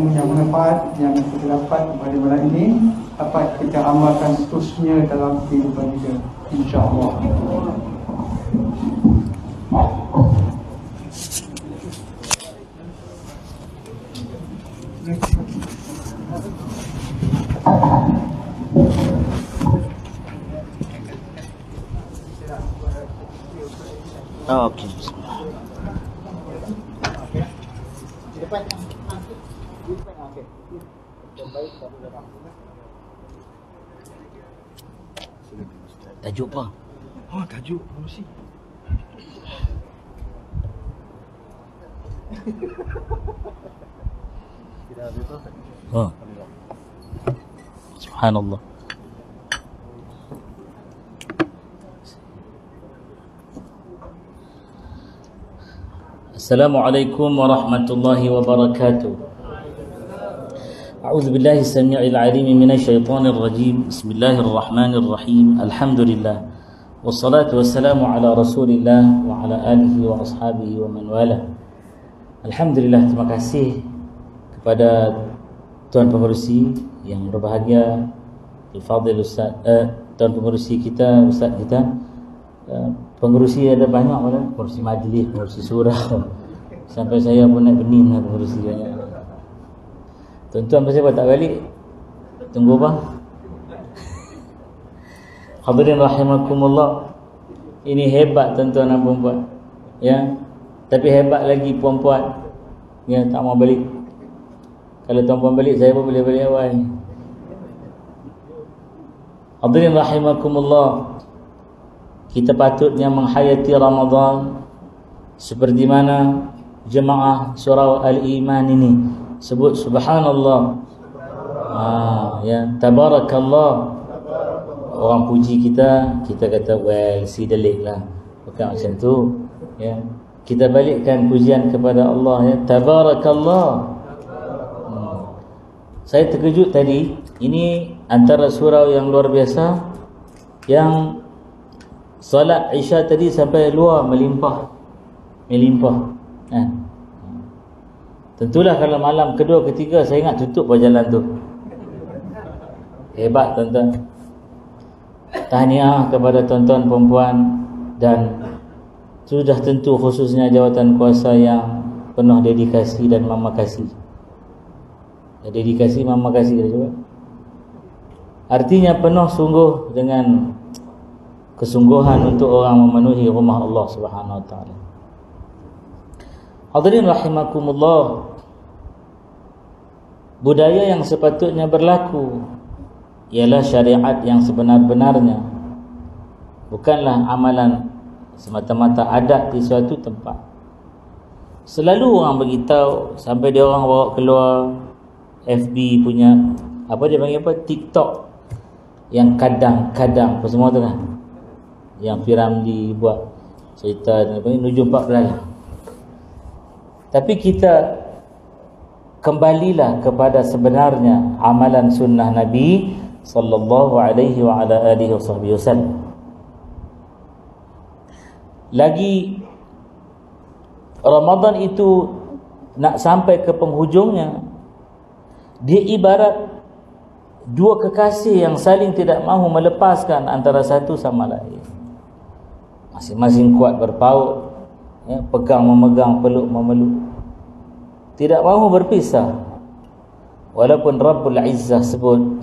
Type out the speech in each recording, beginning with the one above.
ilmu yang manfaat yang kita dapat pada malam ini dapat kita amalkan seterusnya dalam kehidupan kita, insya-Allah. Okey. Tajuk apa? Oh, tajuk promosi. Oh. Subhanallah. Assalamualaikum warahmatullahi wabarakatuh. A'udzu billahi as-sami'il 'alim minasyaitonir rajim. Bismillahirrahmanirrahim. Alhamdulillah. Wassalatu wassalamu ala Rasulillah wa ala alihi wa ashabihi wa man wala. Alhamdulillah, terima kasih kepada Tuan Pengerusi yang berbahagia, Al-Fadhil Ustaz, Tuan Pengerusi kita, Ustaz kita. Pengerusi ada banyak pula, pengerusi majlis, pengerusi surah. Sampai saya pun nak bening lah pengerusi banyak. Tuan-tuan pasal apa tak balik? Tunggu apa? Hadirin rahimakumullah. Ini hebat tuan-tuan dan puan-puan. Ya. Tapi hebat lagi puan-puan. Ya, tak mau balik. Kalau tuan-puan balik, saya pun boleh balik awal. Hadirin rahimakumullah. Kita patutnya menghayati Ramadan seperti mana jemaah surah Al-Iman ini sebut subhanallah. Ya, tabarakallah. Orang puji kita, kita kata well, si delik lah. Bukan macam tu. Ya. Kita balikkan pujian kepada Allah, ya. Tabarakallah. Saya terkejut tadi. Ini antara surau yang luar biasa, yang salat Isya tadi sampai luar melimpah. Kan? Tentulah kalau malam kedua, ketiga saya ingat tutup jalan tu. Hebat tuan-tuan. Tahniah kepada tuan-tuan perempuan dan sudah tentu khususnya jawatan kuasa yang penuh dedikasi dan mama kasih. Dedikasi mama kasih juga. Artinya penuh sungguh dengan kesungguhan untuk orang memenuhi rumah Allah Subhanahu wa taala. Hadirin rahimakumullah. Budaya yang sepatutnya berlaku ialah syariat yang sebenar-benarnya. Bukanlah amalan semata-mata adat di suatu tempat. Selalu orang beritahu sampai dia orang bawa keluar FB punya apa dia panggil apa, TikTok yang kadang-kadang apa semua tu kan, yang Piramli buat cerita Nuju 14. Tapi kita kembalilah kepada sebenarnya amalan sunnah Nabi sallallahu alaihi wa ala alihi wasallam. Lagi Ramadan itu nak sampai ke penghujungnya, dia ibarat dua kekasih yang saling tidak mahu melepaskan antara satu sama lain. Masing-masing kuat berpaut, ya, pegang memegang, peluk memeluk, tidak mahu berpisah. Walaupun Rabbul Izzah sebut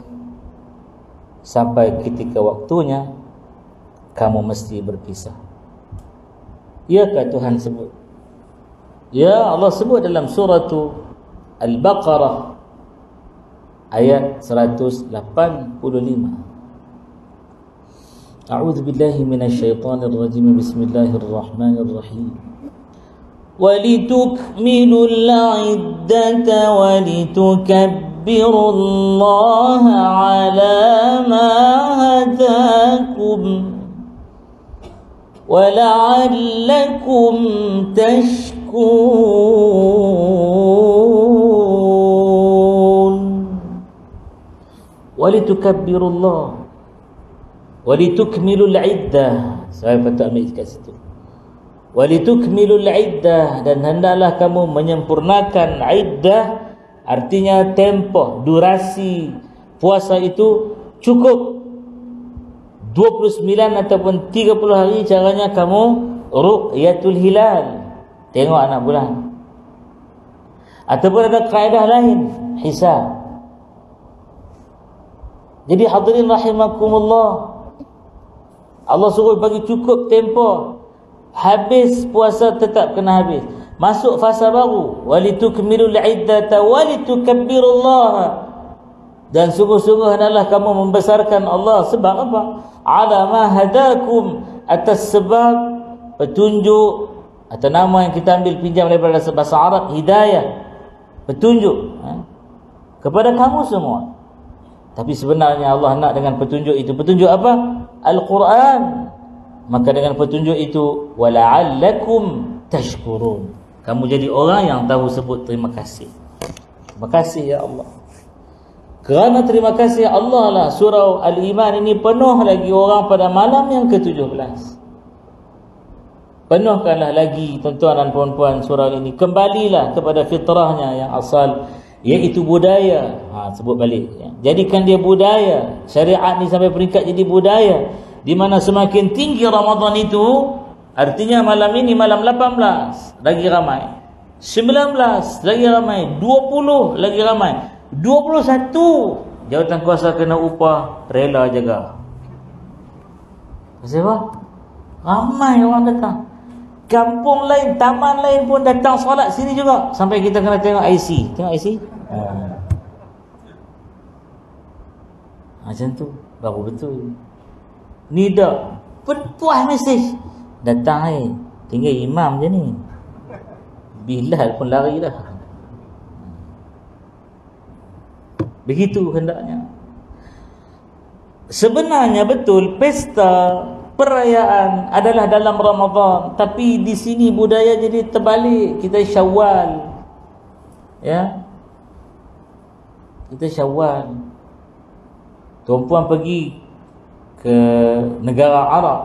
sampai ketika waktunya kamu mesti berpisah. Iakah Tuhan sebut? Ya, Allah sebut dalam surah Al-Baqarah ayat 185. A'udzu billahi minasyaitonir rajim. Bismillahirrahmanirrahim. وَلِتُكْمِلُوا الْعِدَّةَ وَلِتُكَبِّرُوا اللَّهَ عَلَى مَا هَدَاكُمْ وَلَعَلَّكُمْ تَشْكُرُونَ. وَلِتُكَبِّرُوا اللَّهَ وَلِتُكْمِلُوا الْعِدَّةَ. Saya patut ambil kat situ. Walitukmilul iddah, dan hendaklah kamu menyempurnakan iddah Artinya tempoh, durasi puasa itu cukup 29 ataupun 30 hari. Caranya kamu ru'yatul hilal, tengok anak bulan. Ataupun ada kaedah lain, hisab. Jadi hadirin rahimakumullah, Allah suruh bagi cukup tempoh. Habis puasa tetap kena habis. Masuk fasa baru, walitukmilul iddata walitukabbirullaha. Dan sungguh-sungguh hendaklah kamu membesarkan Allah. Sebab apa? Ala ma hadakum, atas sebab petunjuk, atau nama yang kita ambil pinjam daripada bahasa Arab, hidayah, petunjuk kepada kamu semua. Tapi sebenarnya Allah nak dengan petunjuk itu. Petunjuk apa? Al-Quran. Maka dengan petunjuk itu, wala'allakum tashkurun, kamu jadi orang yang tahu sebut terima kasih. Terima kasih ya Allah. Kerana terima kasih Allah lah surah Al-Iman ini penuh lagi orang pada malam yang ke-17. Penuhkanlah lagi tuan-tuan dan puan-puan surah ini. Kembalilah kepada fitrahnya yang asal, iaitu budaya. Sebut balik ya. Jadikan dia budaya. Syariat ni sampai peringkat jadi budaya, di mana semakin tinggi Ramadan itu, artinya malam ini malam 18 lagi ramai, 19 lagi ramai, 20 lagi ramai, 21 jawatan kuasa kena upah rela jaga. Sebab ramai orang datang. Kampung lain, taman lain pun datang solat sini juga. Sampai kita kena tengok IC. Tengok IC. Macam tu baru betul. Ni dah puas mesej datang tinggal imam je ni. Bilal pun lari dah. Begitu hendaknya. Sebenarnya betul pesta perayaan adalah dalam Ramadan, tapi di sini budaya jadi terbalik. Kita Syawal. Ya. Kita Syawal. Tuan-puan pergi ke negara Arab,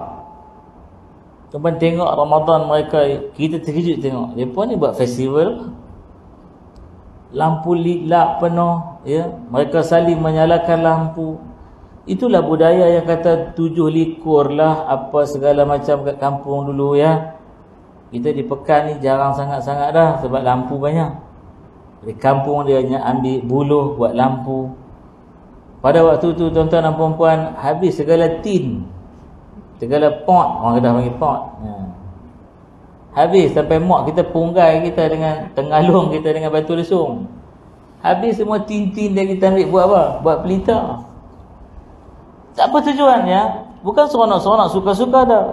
tuan-puan tengok Ramadan mereka, kita terkejut tengok. Mereka ni buat festival, lampu lilak penuh, ya. Mereka saling menyalakan lampu. Itulah budaya yang kata 7 likur lah apa segala macam kat kampung dulu ya. Kita di Pekan ni jarang sangat-sangat dah sebab lampu banyak. Di kampung dia hanya ambil buluh buat lampu. Pada waktu tu tuan-tuan dan puan-puan habis segala tin, segala pot, orang Kedah panggil pot. Habis sampai mak kita punggai kita dengan tengalung kita dengan batu lesung. Habis semua tin-tin dia kita ambil buat apa? Buat pelita. Tak apa tujuannya, bukan seronok-seronok suka-suka dah.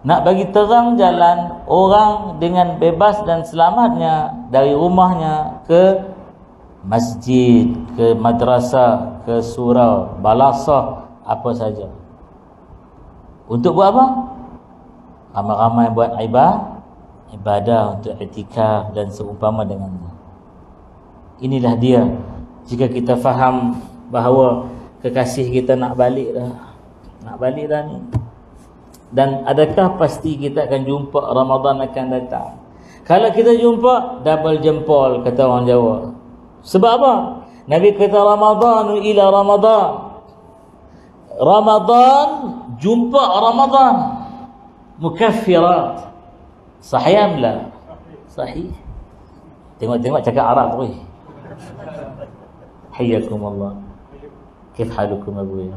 Nak bagi terang jalan orang dengan bebas dan selamatnya dari rumahnya ke masjid, ke madrasah, ke surau, balasah, apa saja. Untuk buat apa? Ramai-ramai buat ibadah untuk iktikaf dan seumpama dengannya. Inilah dia. Jika kita faham bahawa kekasih kita nak balik dah. Nak balik dah ni. Dan adakah pasti kita akan jumpa Ramadan akan datang? Kalau kita jumpa, double jempol kata orang Jawa. Sebab apa? Nabi kata Ramadanu ila Ramadan. Ramadan jumpa Ramadan. Mukaffirat. Sahih amla? Sahih. Tengok-tengok cakap Arab tu. Hayyakumullah. Kif halukum abuya?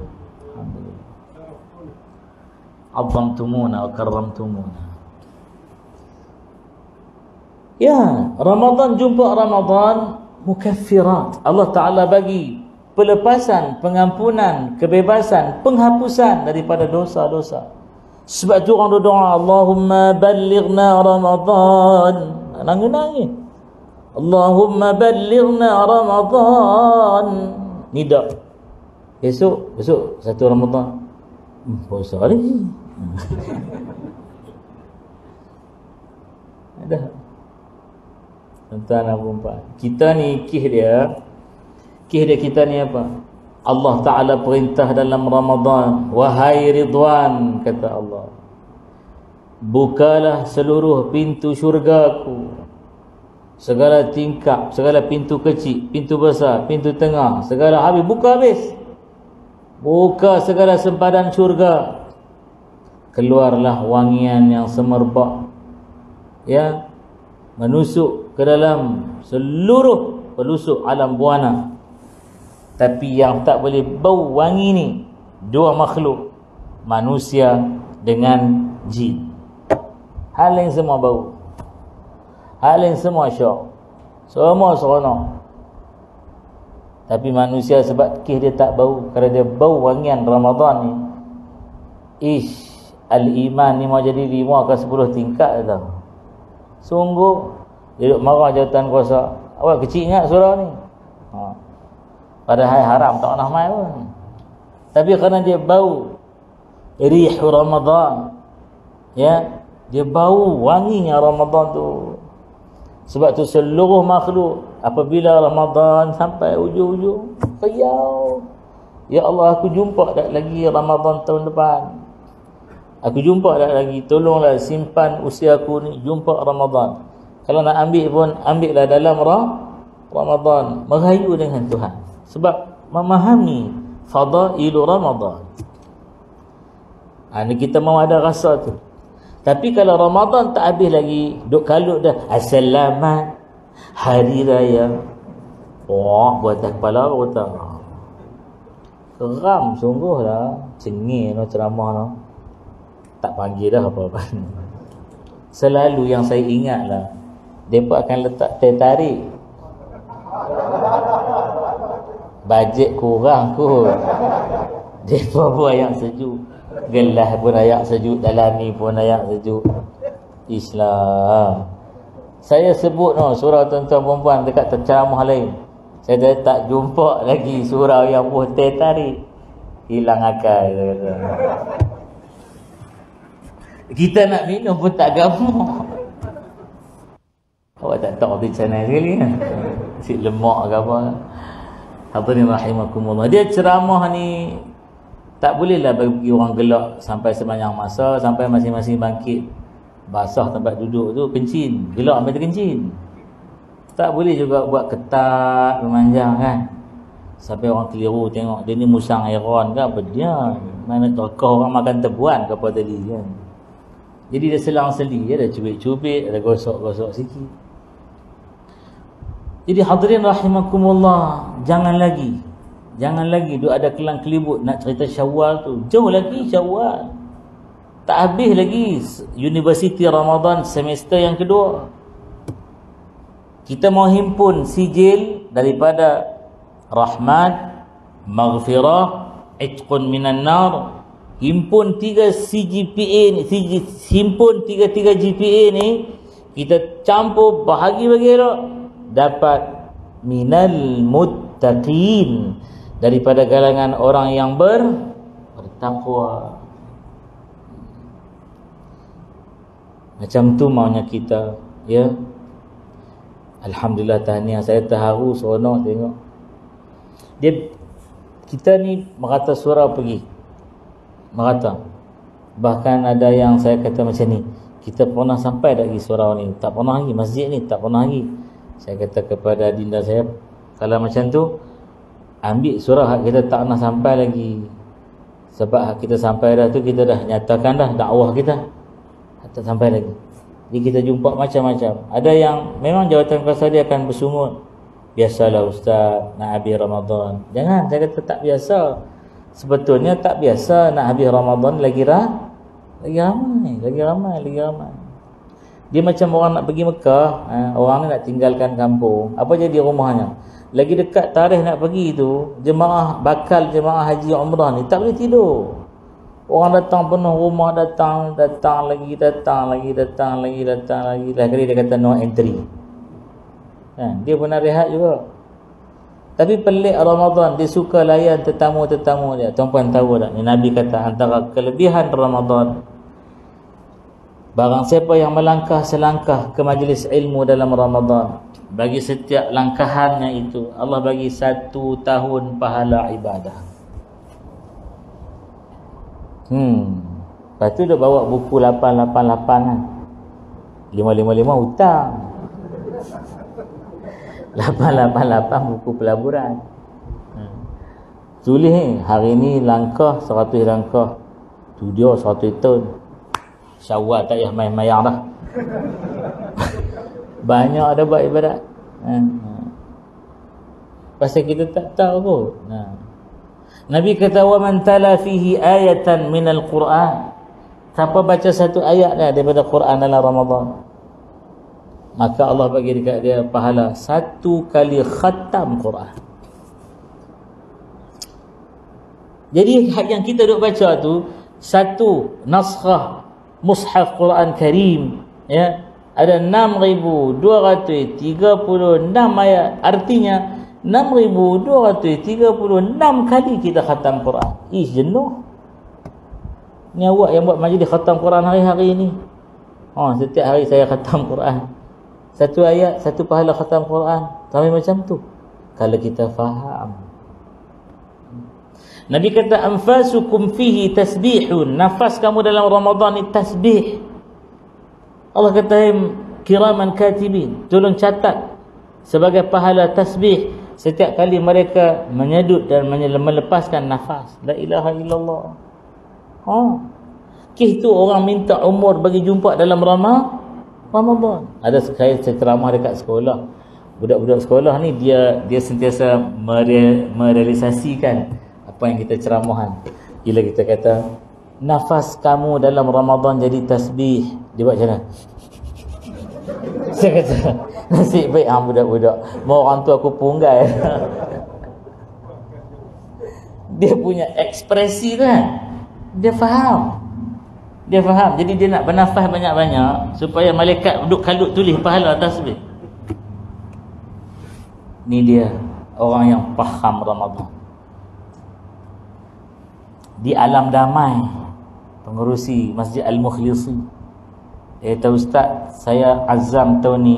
Alhamdulillah. Azzamtumuna wa karramtumuna. Ya, Ramadan jumpa Ramadan. Mukaffirat. Allah Ta'ala bagi pelepasan, pengampunan, kebebasan, penghapusan daripada dosa-dosa. Sebab tu orang doa, Allahumma ballighna Ramadan. Nangis-nangis. Allahumma ballighna Ramadan. Nida. Besok 1 Ramadan. Puasa lagi. Ada. Tuan-tuan dan puan-puan, kita ni kih dia kita ni apa? Allah Ta'ala perintah dalam Ramadan, wahai Ridwan, kata Allah, bukalah seluruh pintu syurgaku segala tingkap, segala pintu kecil, pintu besar, pintu tengah, segala habis, buka segala sempadan syurga, keluarlah wangian yang semerbak, ya, menusuk ke dalam seluruh pelusuk alam buana. Tapi yang tak boleh bau wangi ni dua makhluk, manusia dengan jin. Hal lain semua bau, hal lain semua syok, semua seronok. Tapi manusia sebab dia tak bau, kerana dia bau wangian Ramadan ni. Al-iman ni mau jadi 5 ke 10 tingkat tau. Sungguh dia duduk marah jawatan kuasa, awak kecil ingat surau ni, padahal haram tak nak main pun. Tapi kerana dia bau rih Ramadan, ya, dia bau wanginya Ramadan tu. Sebab tu seluruh makhluk apabila Ramadan sampai ujung-ujung riau, ya Allah, aku jumpa tak lagi Ramadan tahun depan, aku jumpa tak lagi, tolonglah simpan usia aku ni jumpa Ramadan. Kalau nak ambil pun ambillah dalam Ramadan, merayu dengan Tuhan. Sebab memahami fadailu Ramadan. Ni kita mau ada rasa tu. Tapi kalau Ramadan tak habis lagi, duk kalut dah, assalamat hari raya, buat kepala otak. Geram sungguh lah, cengih no ceramah no. Tak panggil dah apa-apa. Selalu yang saya ingat lah, mereka akan letak teh tarik. Bajet kurang kot, mereka buat yang sejuk. Gelas pun ayak sejuk, dalam ni pun ayak sejuk. Islam. Saya sebut no, surau tuan-tuan perempuan dekat ceramah lain, saya dah tak jumpa lagi surau yang buat teh tarik. Hilang akal. Kita nak minum pun tak gamuk. Awak tak tahu di channel sekali kan, si lemak ke apa. Hadirin rahimakumullah, dia ceramah ni tak bolehlah bagi orang gelak sampai sepanjang masa, sampai masing-masing bangkit basah tempat duduk tu kencing, gelak sampai terkencing. Tak boleh juga buat ketat memanjang kan, sampai orang keliru tengok dia ni musang hairan ke apa dia, mana tokoh orang makan tebuan ke apa tadi kan. Jadi dia selang-seli, dia dah cubit-cubit, ada gosok-gosok sikit. Jadi hadirin rahimakumullah, jangan lagi duk ada kelang kelibut nak cerita Syawal tu. Jauh lagi Syawal, tak habis lagi Universiti Ramadan semester yang kedua. Kita mau himpun sijil daripada rahmat, maghfirah, itqun minan nar. Himpun 3 CGPA ni, himpun 3 GPA ni, kita campur bahagi-bahagi elok, dapat minal muttaqin, daripada kalangan orang yang bertakwa. Macam tu maunya kita, ya. Alhamdulillah, tahniah, saya terharu, seronok tengok. Kita ni merata surau pergi, merata. Bahkan ada yang saya kata macam ni, kita pernah sampai tak pergi surau ni? Tak pernah lagi. Masjid ni tak pernah lagi. Saya kata kepada dinda saya, kalau macam tu, ambil surau hak kita tak pernah sampai lagi. Sebab hak kita sampai dah tu, kita dah nyatakan dah dakwah kita, tak sampai lagi. Jadi kita jumpa macam-macam. Ada yang memang jawatan kuasa dia akan bersungut, biasalah ustaz nak habis Ramadan. Jangan, saya kata tak biasa. Sebetulnya tak biasa nak habis Ramadan lagi ramai. Dia macam orang nak pergi Mekah, orang ni nak tinggalkan kampung, apa jadi rumahnya, lagi dekat tarikh nak pergi tu, bakal jemaah haji umrah ni tak boleh tidur. Orang datang penuh rumah, datang lagi. Lagi dia kata no entry. Dia pernah rehat juga. Tapi pelik Ramadan, dia suka layan tetamu-tetamu dia. Tuan-puan tahu tak, ni Nabi kata antara kelebihan Ramadan, barang siapa yang melangkah selangkah ke majlis ilmu dalam Ramadan, bagi setiap langkahannya itu Allah bagi 1 tahun pahala ibadah. Lepas tu dia bawa buku 888 kan, 555 hutang. 888 buku pelaburan. Tulis ni, hari ni langkah 100 langkah. Tu dia 100 tahun. Syawal tak payah main-mayang dah. Banyak ada buat ibadat. Pasal kita tak tahu pun. Nabi kata, wa man tala fihi ayatan minal Quran. Siapa baca satu ayat daripada Quran dalam Ramadan, maka Allah bagi dekat dia pahala 1 kali khatam Quran. Jadi yang kita duk baca tu, 1 naskhah mushaf Quran Karim, ya, ada 6,236 ayat. Artinya 6,236 kali kita khatam Quran. Jenuh. Ni awak yang buat majlis khatam Quran hari-hari ni. Setiap hari saya khatam Quran. 1 ayat, 1 pahala khatam Quran. Sampai macam tu. Kalau kita faham. Nabi kata, anfasukum fihi tasbihun. Nafas kamu dalam Ramadan ni tasbih. Allah kata, kiraman katibin, tolong catat sebagai pahala tasbih setiap kali mereka menyedut dan melepaskan nafas. La ilaha illallah. Itu orang minta umur bagi jumpa dalam Ramadan. Ada sekali saya ceramah dekat sekolah. Budak-budak sekolah ni dia sentiasa merealisasikan apa yang kita ceramahan. Bila kita kata nafas kamu dalam Ramadan jadi tasbih, dia buat macam mana? Saya kata nasib baik budak-budak, mau orang tu aku punggai. Dia punya ekspresi tu kan, dia faham. Jadi dia nak bernafas banyak-banyak supaya malaikat duduk kalut tulis pahala tasbih. Ni dia orang yang faham Ramadan. Di Alam Damai, pengerusi Masjid Al-Mukhlisi, dia kata, Ustaz, saya azam tahun ni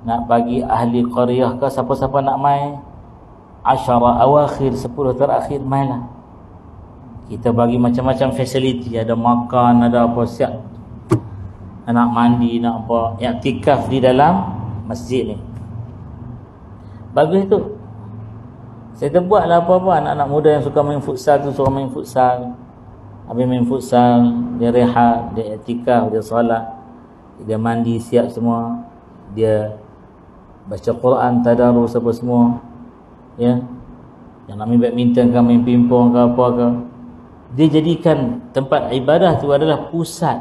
nak bagi ahli qaryah ke siapa-siapa nak mai 10 awakhir, 10 terakhir mainlah. Kita bagi macam-macam fasiliti, ada makan, ada apa, siap. Nak mandi, nak apa, iktikaf di dalam masjid ni. Bagus tu. Saya terbuatlah apa-apa. Anak-anak muda yang suka main futsal tu suruh main futsal. Habis main futsal, dia rehat, dia iktikaf, dia solat, dia mandi, siap semua. Dia baca Quran, tadarus apa semua. Ya. Yang nak main badminton ke, main pingpong ke apa ke. Dia jadikan tempat ibadah tu adalah pusat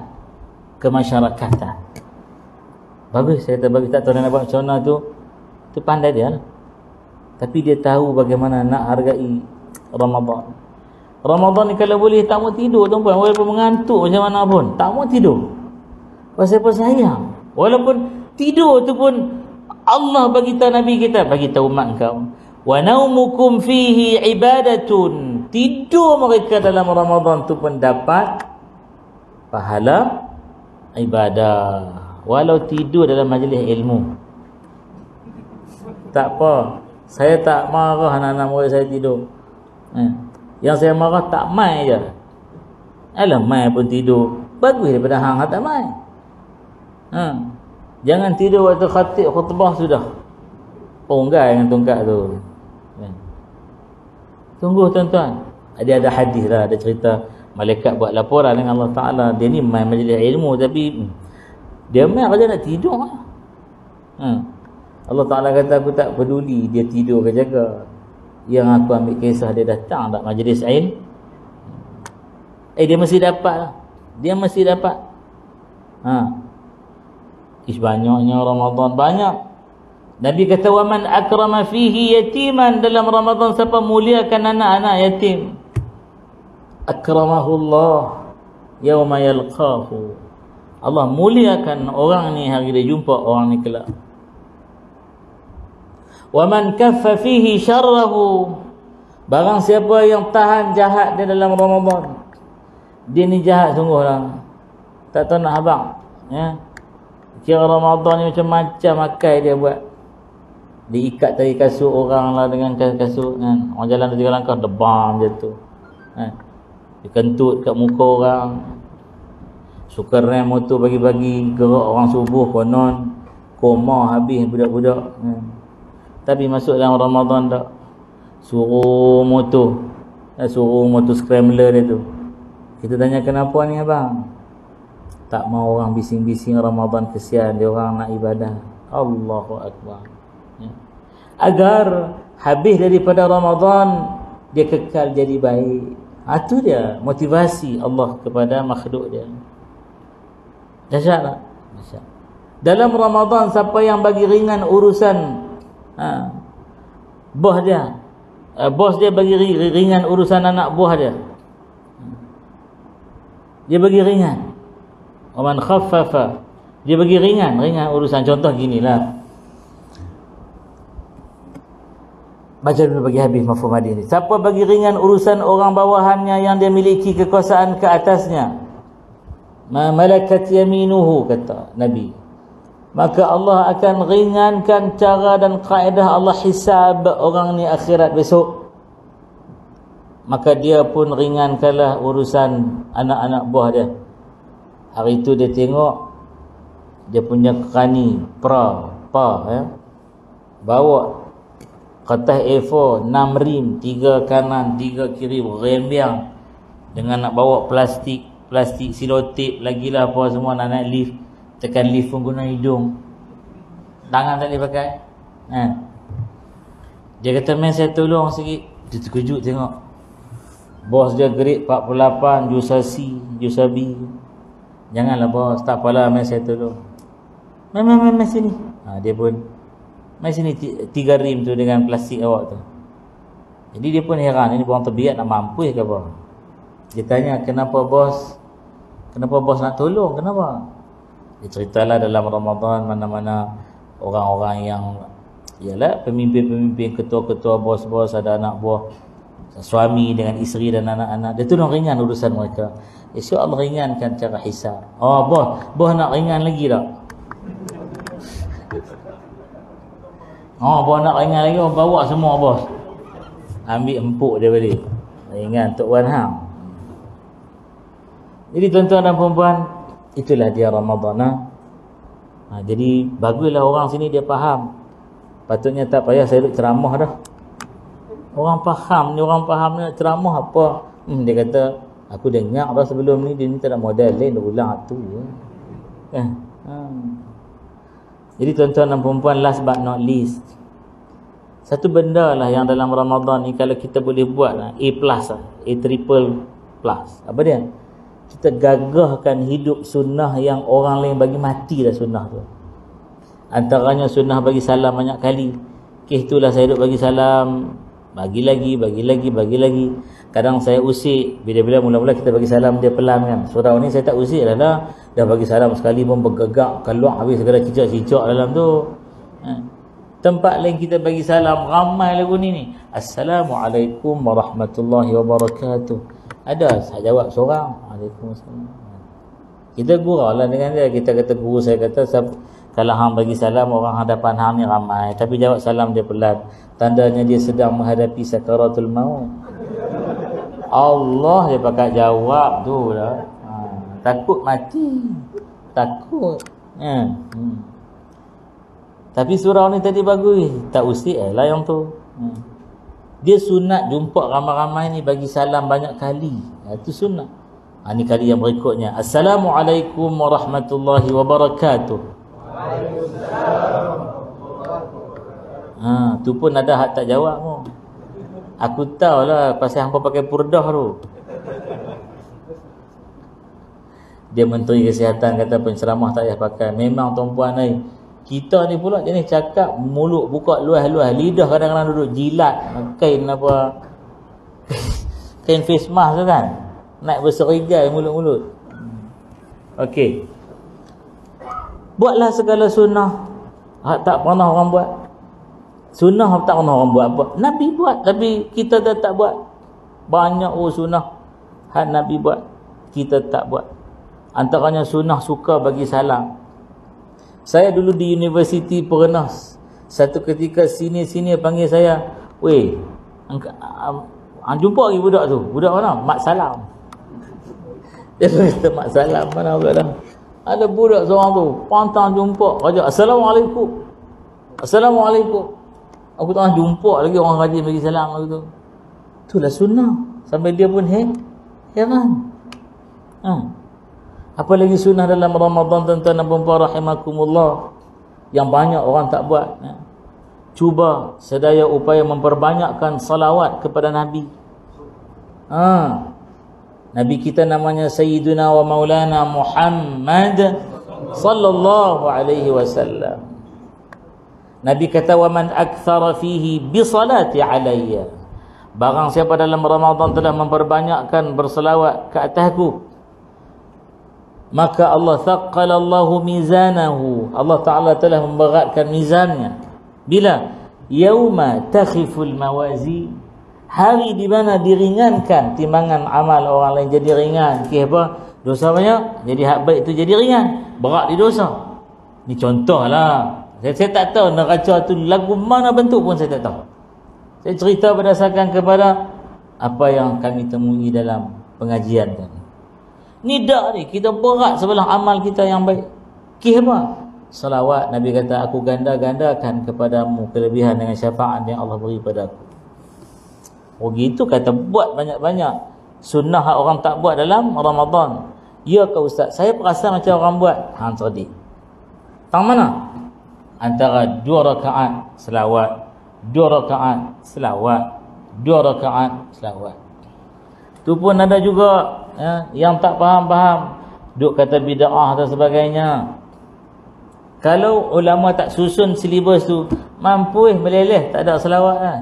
kemasyarakatan. Bagus, saya tak bagi tak tahu nak buat macam mana tu. Tu pandai dia lah. Tapi dia tahu bagaimana nak hargai Ramadan. Ramadan ni kalau boleh tak mau tidur tuan-puan, walaupun mengantuk macam mana pun, tak mau tidur. Pasal apa sayang? Walaupun tidur tu pun Allah bagi tahu Nabi kita, bagi tahu umat kau. Wa naumukum fihi ibadatun. Tidur mereka dalam Ramadan tu pun dapat pahala ibadah. Walau tidur dalam majlis ilmu. Tak apa. Saya tak marah anak-anak murid saya tidur. Yang saya marah tak mai je. Alah, mai pun tidur. Bagus daripada hang tak mai. Jangan tidur waktu khatib khutbah sudah. Ponggai dengan tongkat tu. Tunggu tuan-tuan. Ada hadis lah, ada cerita malaikat buat laporan dengan Allah Ta'ala. Dia ni main majlis ilmu tapi dia main kerja nak tidur. Allah Ta'ala kata, aku tak peduli dia tidur ke jaga. Yang aku ambil kisah dia datang tak majlis ilmu. Dia mesti dapat lah. Dia mesti dapat. Banyaknya Ramadan, banyak. Nabi kata, wa man akrama fihi yatiman. Dalam Ramadan siapa muliakan anak-anak yatim, akramahullah yawma yalqahu. Allah muliakan orang ni hari dia jumpa orang ni kelak. Wa man kaffa fihi syarrahu. Barang siapa yang tahan jahat dia dalam Ramadan, dia ni jahat sungguh lah. Tak tahu nak habang, ya. Kira Ramadan ni macam-macam akai dia buat. Dia ikat tali kasut orang lah dengan kasut kan. Orang jalan 3 langkah debam jatuh. Dia kentut kat muka orang. Suka rem motor bagi-bagi, gerak orang subuh konon koma habis budak-budak. Tapi masuk dalam Ramadan tak, suruh motor scrambler dia tu. Kita tanya kenapa ni abang? Tak mau orang bising-bising Ramadan, kesian dia orang nak ibadah. Allahu Akbar. Ya. Agar habis daripada Ramadan dia kekal jadi baik. Itu dia motivasi Allah kepada makhluk dia. Dahsyat tak? Dahsyat. Dalam Ramadan siapa yang bagi ringan urusan bos dia, bos dia bagi ringan urusan anak buah dia, dia bagi ringan. Waman khaffafa, dia bagi ringan urusan. Contoh ginilah, baca dulu bagi habis mafhum hadis ni. Siapa bagi ringan urusan orang bawahannya yang dia miliki kekuasaan ke atasnya, ma malakat yaminuhu, kata Nabi, maka Allah akan ringankan cara dan kaedah Allah hisab orang ni akhirat besok. Maka dia pun ringankanlah urusan anak-anak buah dia. Hari itu dia tengok dia punya kerani bawa kertas A4 6 rim, 3 kanan 3 kiri, rembiang dengan nak bawa plastik silotip lagilah apa semua, nak naik lift, tekan lift pun guna hidung, tangan tak boleh pakai. Dia kata, "Men, saya tolong sikit." Dia terkejut tengok bos dia grade 48, Jusabi. "Janganlah bos, tak apalah, men, saya tolong." Men sini. Dia pun mai sini 3 rim tu dengan plastik awak tu. Jadi dia pun heran, ini orang terbiat nak mampu ke apa. Dia tanya, kenapa bos nak tolong, kenapa? Dia ceritalah dalam Ramadan mana-mana orang-orang yang ialah pemimpin-pemimpin, ketua-ketua, bos-bos, ada anak buah, suami dengan isteri dan anak-anak, dia tolong ringan urusan mereka. Esok Allah ringankan cara hisab. Bos nak ringan lagi tak? Bos nak ringan lagi, bawa semua bos, ambil empuk dia balik, ringan Tok Wan Hang. Jadi tuan-tuan dan puan-puan, itulah dia Ramadan. Jadi baguslah orang sini dia faham. Patutnya tak payah saya duk ceramah dah. Orang faham ni ceramah apa. Dia kata, aku dengar dah sebelum ni, dia ni tak ada modal lain, dia ulang tu. Jadi tuan-tuan dan puan-puan, last but not least, satu benda lah yang dalam Ramadan ni kalau kita boleh buat lah, A triple plus. Apa dia? Kita gagahkan hidup sunnah yang orang lain bagi mati dah sunnah tu. Antaranya sunnah bagi salam banyak kali. Itulah saya duk bagi salam, bagi lagi. Kadang saya usik, bila-bila mula-mula kita bagi salam dia pelan kan. Surau ni saya tak usik dah bagi salam sekali pun bergegak, keluar habis segala cicak-cicak dalam tu. Tempat lain kita bagi salam ramai lagu ni. Assalamualaikum warahmatullahi wabarakatuh. Ada, saya jawab seorang, Waalaikumsalam. Kita gurau lah dengan dia. Kita kata, guru saya kata, kalau hang bagi salam, orang hadapan hang ni ramai, tapi jawab salam dia pelan, tandanya dia sedang menghadapi sakaratul maut. Allah dia pakai jawab tu lah. Takut mati, takut. Tapi surau ni tadi bagus, tak usik lah yang tu. Dia sunat jumpa ramai-ramai ni bagi salam banyak kali. Itu sunat. Ni kali yang berikutnya, Assalamualaikum warahmatullahi wabarakatuh. Tu pun ada hak tak jawab pun. Aku tahulah pasal hampa pakai purdah tu. Dia Menteri Kesihatan kata penceramah tak payah pakai. Memang tuan-puan ni, kita ni pula jenis cakap mulut buka luas-luas, lidah kadang-kadang duduk jilat kain apa, kain face mask tu kan, naik berserigai mulut-mulut. Okey, buatlah segala sunnah tak pernah orang buat. Sunnah tak pernah orang buat apa. Nabi buat tapi kita dah tak buat. Banyak sunnah hak Nabi buat kita tak buat. Antaranya sunnah suka bagi salam. Saya dulu di Universiti pernah satu ketika sini panggil saya, "Weh, jumpa lagi budak tu." "Budak mana?" "Mak Salam." Dia kata, "Mak Salam mana budak dah?" Ada budak seorang tu pantang jumpa, raja, "Assalamualaikum." "Assalamualaikum." Aku tak jumpa lagi orang rajin bagi salam gitu. Itulah sunnah. Sampai dia pun heran. Apa lagi sunnah dalam Ramadan, tuan-tuan dan puan-puan rahimakumullah, yang banyak orang tak buat. Cuba sedaya upaya memperbanyakkan salawat kepada Nabi. Nabi kita namanya Sayyiduna wa Maulana Muhammad sallallahu alaihi wasallam. Nabi kata, wa man akthara fihi bi salati alayya, barang siapa dalam Ramadan telah memperbanyakkan berselawat ke atasku, maka Allah thaqqalallahu mizanahu, Allah Ta'ala telah memberatkan mizannya. Bila? Yauma takhiful mawazi, hari di mana diringankan timbangan amal orang lain jadi ringan. Apa? Dosa banyak, jadi hak baik itu jadi ringan, berat di dosa. Ni contohlah. Saya tak tahu neraca tu lagu mana bentuk pun saya tak tahu. Saya cerita berdasarkan kepada apa yang kami temui dalam pengajian tadi. Ni dak ni, kita berat sebelah amal kita yang baik. Apa? Salawat. Nabi kata, aku ganda-gandakan kepadamu kelebihan dengan syafaat yang Allah beri pada aku. Oh gitu kata, buat banyak-banyak sunnah orang tak buat dalam Ramadan. Ya ke Ustaz, saya perasan macam orang buat. Cerdik. Tang mana? Antara 2 rakaat selawat, 2 rakaat selawat, 2 rakaat selawat. Tu pun ada juga yang tak faham-faham, duk kata bid'ah dan sebagainya. Kalau ulama tak susun silibus tu, mampu meleleh tak ada selawat kan.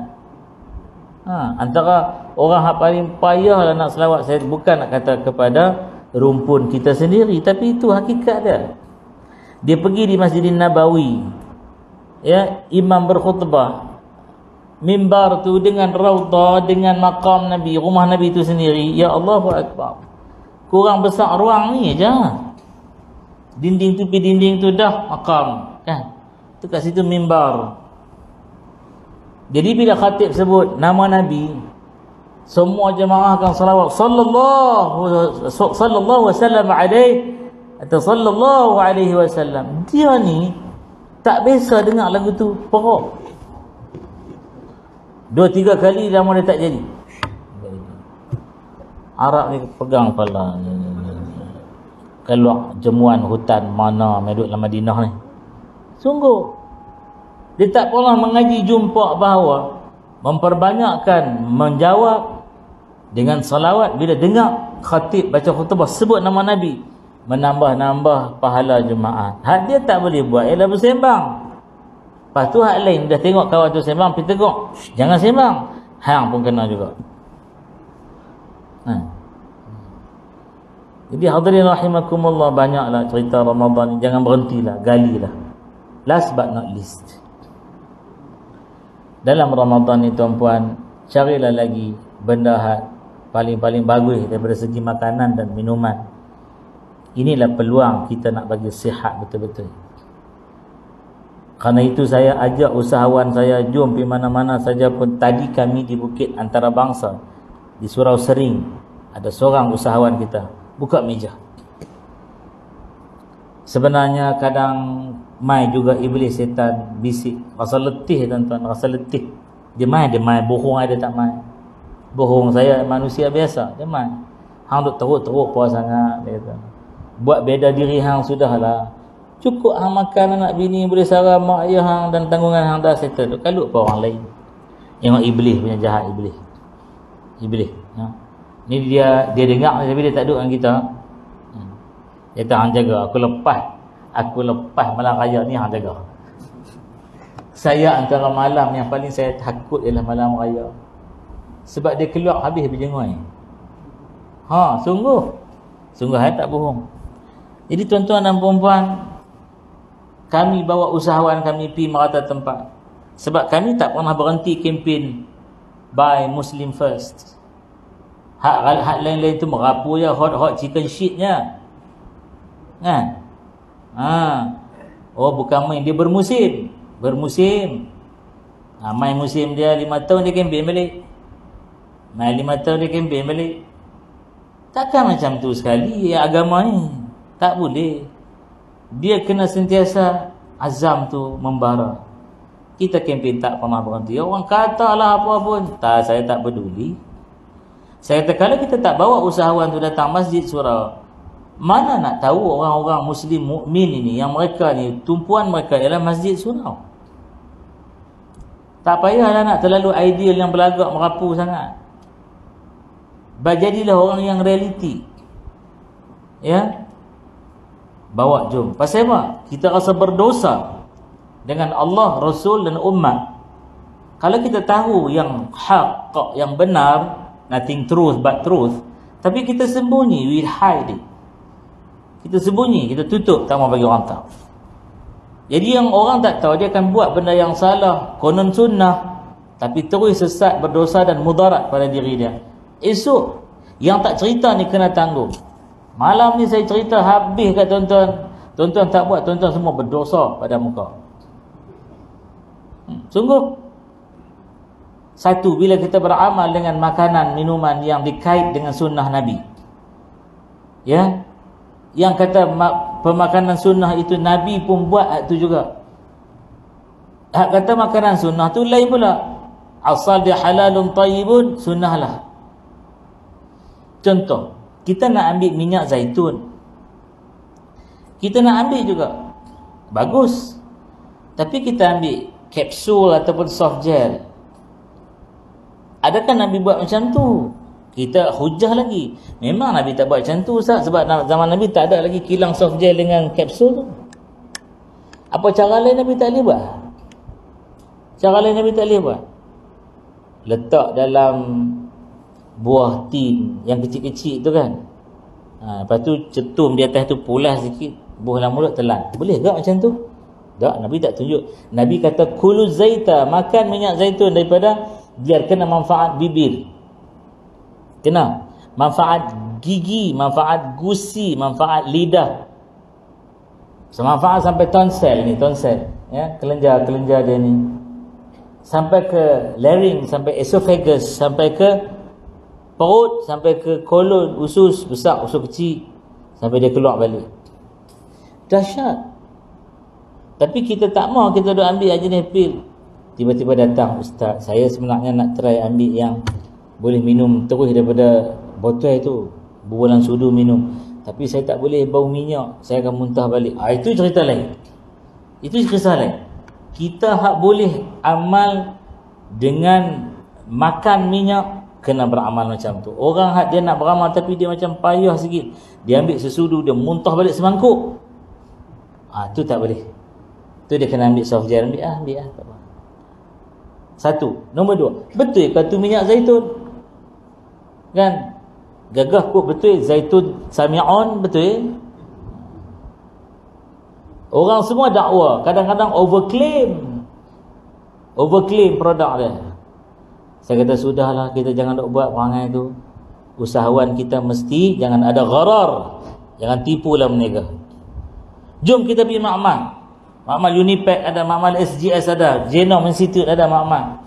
Antara orang yang paling payah lah nak selawat, saya bukan nak kata kepada rumpun kita sendiri, tapi itu hakikat dia. Dia pergi di Masjidin Nabawi, imam berkhutbah, mimbar tu dengan raudhah, dengan makam Nabi, rumah Nabi itu sendiri. Ya Allahu Akbar, kurang besar ruang ni je. Dinding tu pergi dinding tu dah makam kan, tu kat situ mimbar. Jadi bila khatib sebut nama Nabi, semua jemaah akan salawat sallallahu wasallam alaihi atau sallallahu alaihi wasallam. Dia ni tak biasa dengar lagu tu perok. 2-3 kali lama dia tak jadi. Arab ni pegang kepala. Keluar jemuan hutan mana meduk dalam Madinah ni. Sungguh dia tak pernah mengaji jumpa bahawa memperbanyakkan menjawab dengan salawat bila dengar khatib baca khutbah sebut nama Nabi, menambah-nambah pahala jemaah. Hak dia tak boleh buat ialah bersembang. Lepas tu hak lain dah tengok kawan tu sembang, pergi tegur, jangan sembang, hang pun kena juga. Jadi hadirin rahimakumullah, banyaklah cerita Ramadan ni, jangan berhentilah, galilah. Last but not least, dalam Ramadan ni tuan-puan, carilah lagi benda paling-paling bagus daripada segi makanan dan minuman. Inilah peluang kita nak bagi sihat betul-betul. Kerana itu saya ajak usahawan saya, jom pergi mana-mana saja pun. Tadi kami di Bukit Antarabangsa, di Surau Sering, ada seorang usahawan kita buka meja. Sebenarnya kadang mai juga iblis setan bisik, rasa letih tuan-tuan, rasa letih. Dia mai bohong ada tak mai. Bohong, saya manusia biasa, dia mai. Hang duk teruk-teruk puas sangat, dia kata. Buat beda diri hang sudahlah. Cukup hang makan anak bini, boleh sarah mak ayah hang dan tanggungan hang dah settle. Kalut pa orang lain. Tengok iblis punya jahat, iblis. Ni dia dengar tapi dia tak duduk dengan kita. Dia tak hang jaga, aku lepas malam raya ni hang jaga. Saya antara malam yang paling saya takut ialah malam raya. Sebab dia keluar habis berjengoi. Sungguh tak bohong. Jadi tuan-tuan dan puan-puan, kami bawa usahawan kami pergi merata tempat. Sebab kami tak pernah berhenti kempen Buy Muslim First. Hak lain-lain tu merapu je, hot chicken shitnya kan. Bukan main, dia bermusim. Main musim dia 5 tahun dia kempen balik. Main 5 tahun dia kempen balik. Takkan macam tu sekali agama ni. Tak boleh. Dia kena sentiasa azam tu membara. Kita kempen tak pernah berhenti. Orang katalah apa pun. Tak, saya tak peduli. Saya kata kalau kita tak bawa usahawan tu datang masjid surau, mana nak tahu orang-orang Muslim mukmin ini yang mereka ni tumpuan mereka ialah masjid surau. Tak payahlah nak terlalu ideal yang berlagak merapu sangat. Jadilah orang yang realiti. Ya. Bawa jom. Pasal apa? Kita rasa berdosa dengan Allah, Rasul dan umat. Kalau kita tahu yang hak, yang benar, nothing truth but truth, tapi kita sembunyi, we hide it. Kita sembunyi, kita tutup, tak mau bagi orang tahu. Jadi yang orang tak tahu, dia akan buat benda yang salah, konon sunnah, tapi terus sesat, berdosa dan mudarat pada diri dia. Esok yang tak cerita ni kena tanggung. Malam ni saya cerita habis kat tuan-tuan. Tuan-tuan tak buat, tuan-tuan semua berdosa pada muka. Sungguh. Satu, bila kita beramal dengan makanan, minuman yang dikait dengan sunnah Nabi, ya, yang kata pemakanan sunnah itu Nabi pun buat itu juga. Hak kata makanan sunnah tu lain pula. Asal dia halalun tayyibun, sunnah lah. Contoh, kita nak ambil minyak zaitun, kita nak ambil juga, bagus. Tapi kita ambil kapsul ataupun soft gel. Adakah Nabi buat macam tu? Kita hujah lagi. Memang Nabi tak buat macam tu, Ustaz, sebab zaman Nabi tak ada lagi kilang soft gel dengan kapsul tu. Apa cara lain Nabi tak boleh buat? Cara lain Nabi tak boleh buat? Letak dalam buah tin yang kecil-kecil tu kan. Lepas tu cetum di atas tu, pulas sikit, buah dalam mulut telan. Boleh tak macam tu? Tak, Nabi tak tunjuk. Nabi kata kulu zaita, makan minyak zaitun daripada biar kena manfaat bibir, kena manfaat gigi, manfaat gusi, manfaat lidah, semanfaat sampai tonsel ni, tonsel, ya, kelenjar dia ni, sampai ke larynx, sampai esophagus, sampai ke perut, sampai ke kolon, usus besar, usus kecil, sampai dia keluar balik. Dahsyat. Tapi kita tak mau, kita duk ambil jenis pil. Tiba-tiba datang, Ustaz, saya sebenarnya nak try ambil yang boleh minum terus daripada botol tu, berbulan sudu minum, tapi saya tak boleh, bau minyak, saya akan muntah balik. Itu cerita lain. Itu kisah lain. Kita hak boleh amal dengan makan minyak, kena beramal macam tu. Orang hak dia nak beramal tapi dia macam payah sikit, dia ambil sesudu, dia muntah balik semangkuk. Tu tak boleh. Tu dia kena ambil soft gel, ambil tak apa. Satu. Nombor dua, betul ke tu minyak zaitun? Kan? Gagah kot betul zaitun sami'un, betul? Orang semua dakwa, kadang-kadang overclaim produk dia. Saya kata sudahlah, kita jangan nak buat perangai tu. Usahawan kita mesti jangan ada gharar, jangan tipulah mereka. Jom kita pergi makmal. Makmal Unipec ada, makmal SGS ada, Genome Institute ada makmal.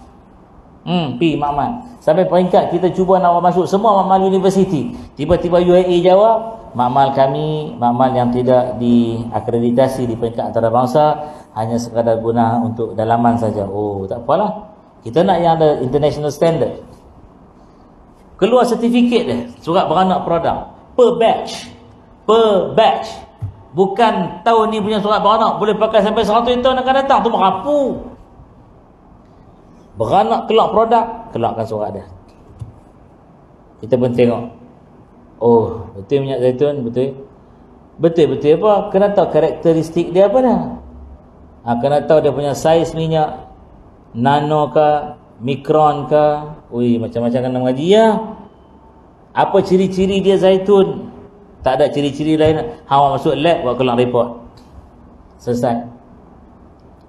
Pergi makmal. Sampai peringkat kita cuba nak masuk semua makmal universiti. Tiba-tiba UAE jawab, makmal kami, makmal yang tidak diakreditasi di peringkat antarabangsa, hanya sekadar guna untuk dalaman saja. Oh, tak apalah. Kita nak yang ada international standard. Keluar sertifikat dia, surat beranak produk. Per batch. Bukan tahun ni punya surat beranak boleh pakai sampai 100 tahun akan datang. Tu merapu. Beranak kelak produk, kelakkan surat dia. Kita pun tengok. Oh, betul minyak zaitun, betul. Betul apa? Kena tahu karakteristik dia apa dah. Kena tahu dia punya saiz minyak, nano ke, mikron ke. Ui, macam-macam kena mengaji ya. Apa ciri-ciri dia zaitun? Tak ada ciri-ciri lain. Awak masuk lab, buat keluar report. Selesai.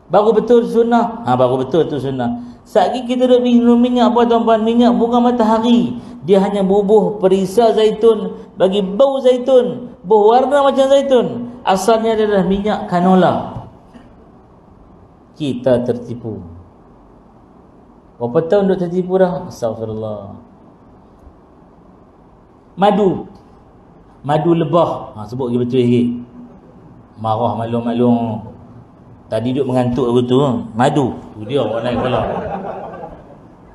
Baru betul sunnah. Baru betul tu sunnah. Satgi kita duduk minum minyak, buat tuan-tuan, minyak bunga matahari. Dia hanya bubuh perisa zaitun, bagi bau zaitun, berwarna macam zaitun. Asalnya adalah minyak canola. Kita tertipu. Berapa tahun duduk tertipu dah? Astagfirullah. Madu lebah. Sebut lagi betul lagi. Marah maklum-maklum. Tadi duduk mengantuk aku tu, madu. Tu dia orang naik kepala.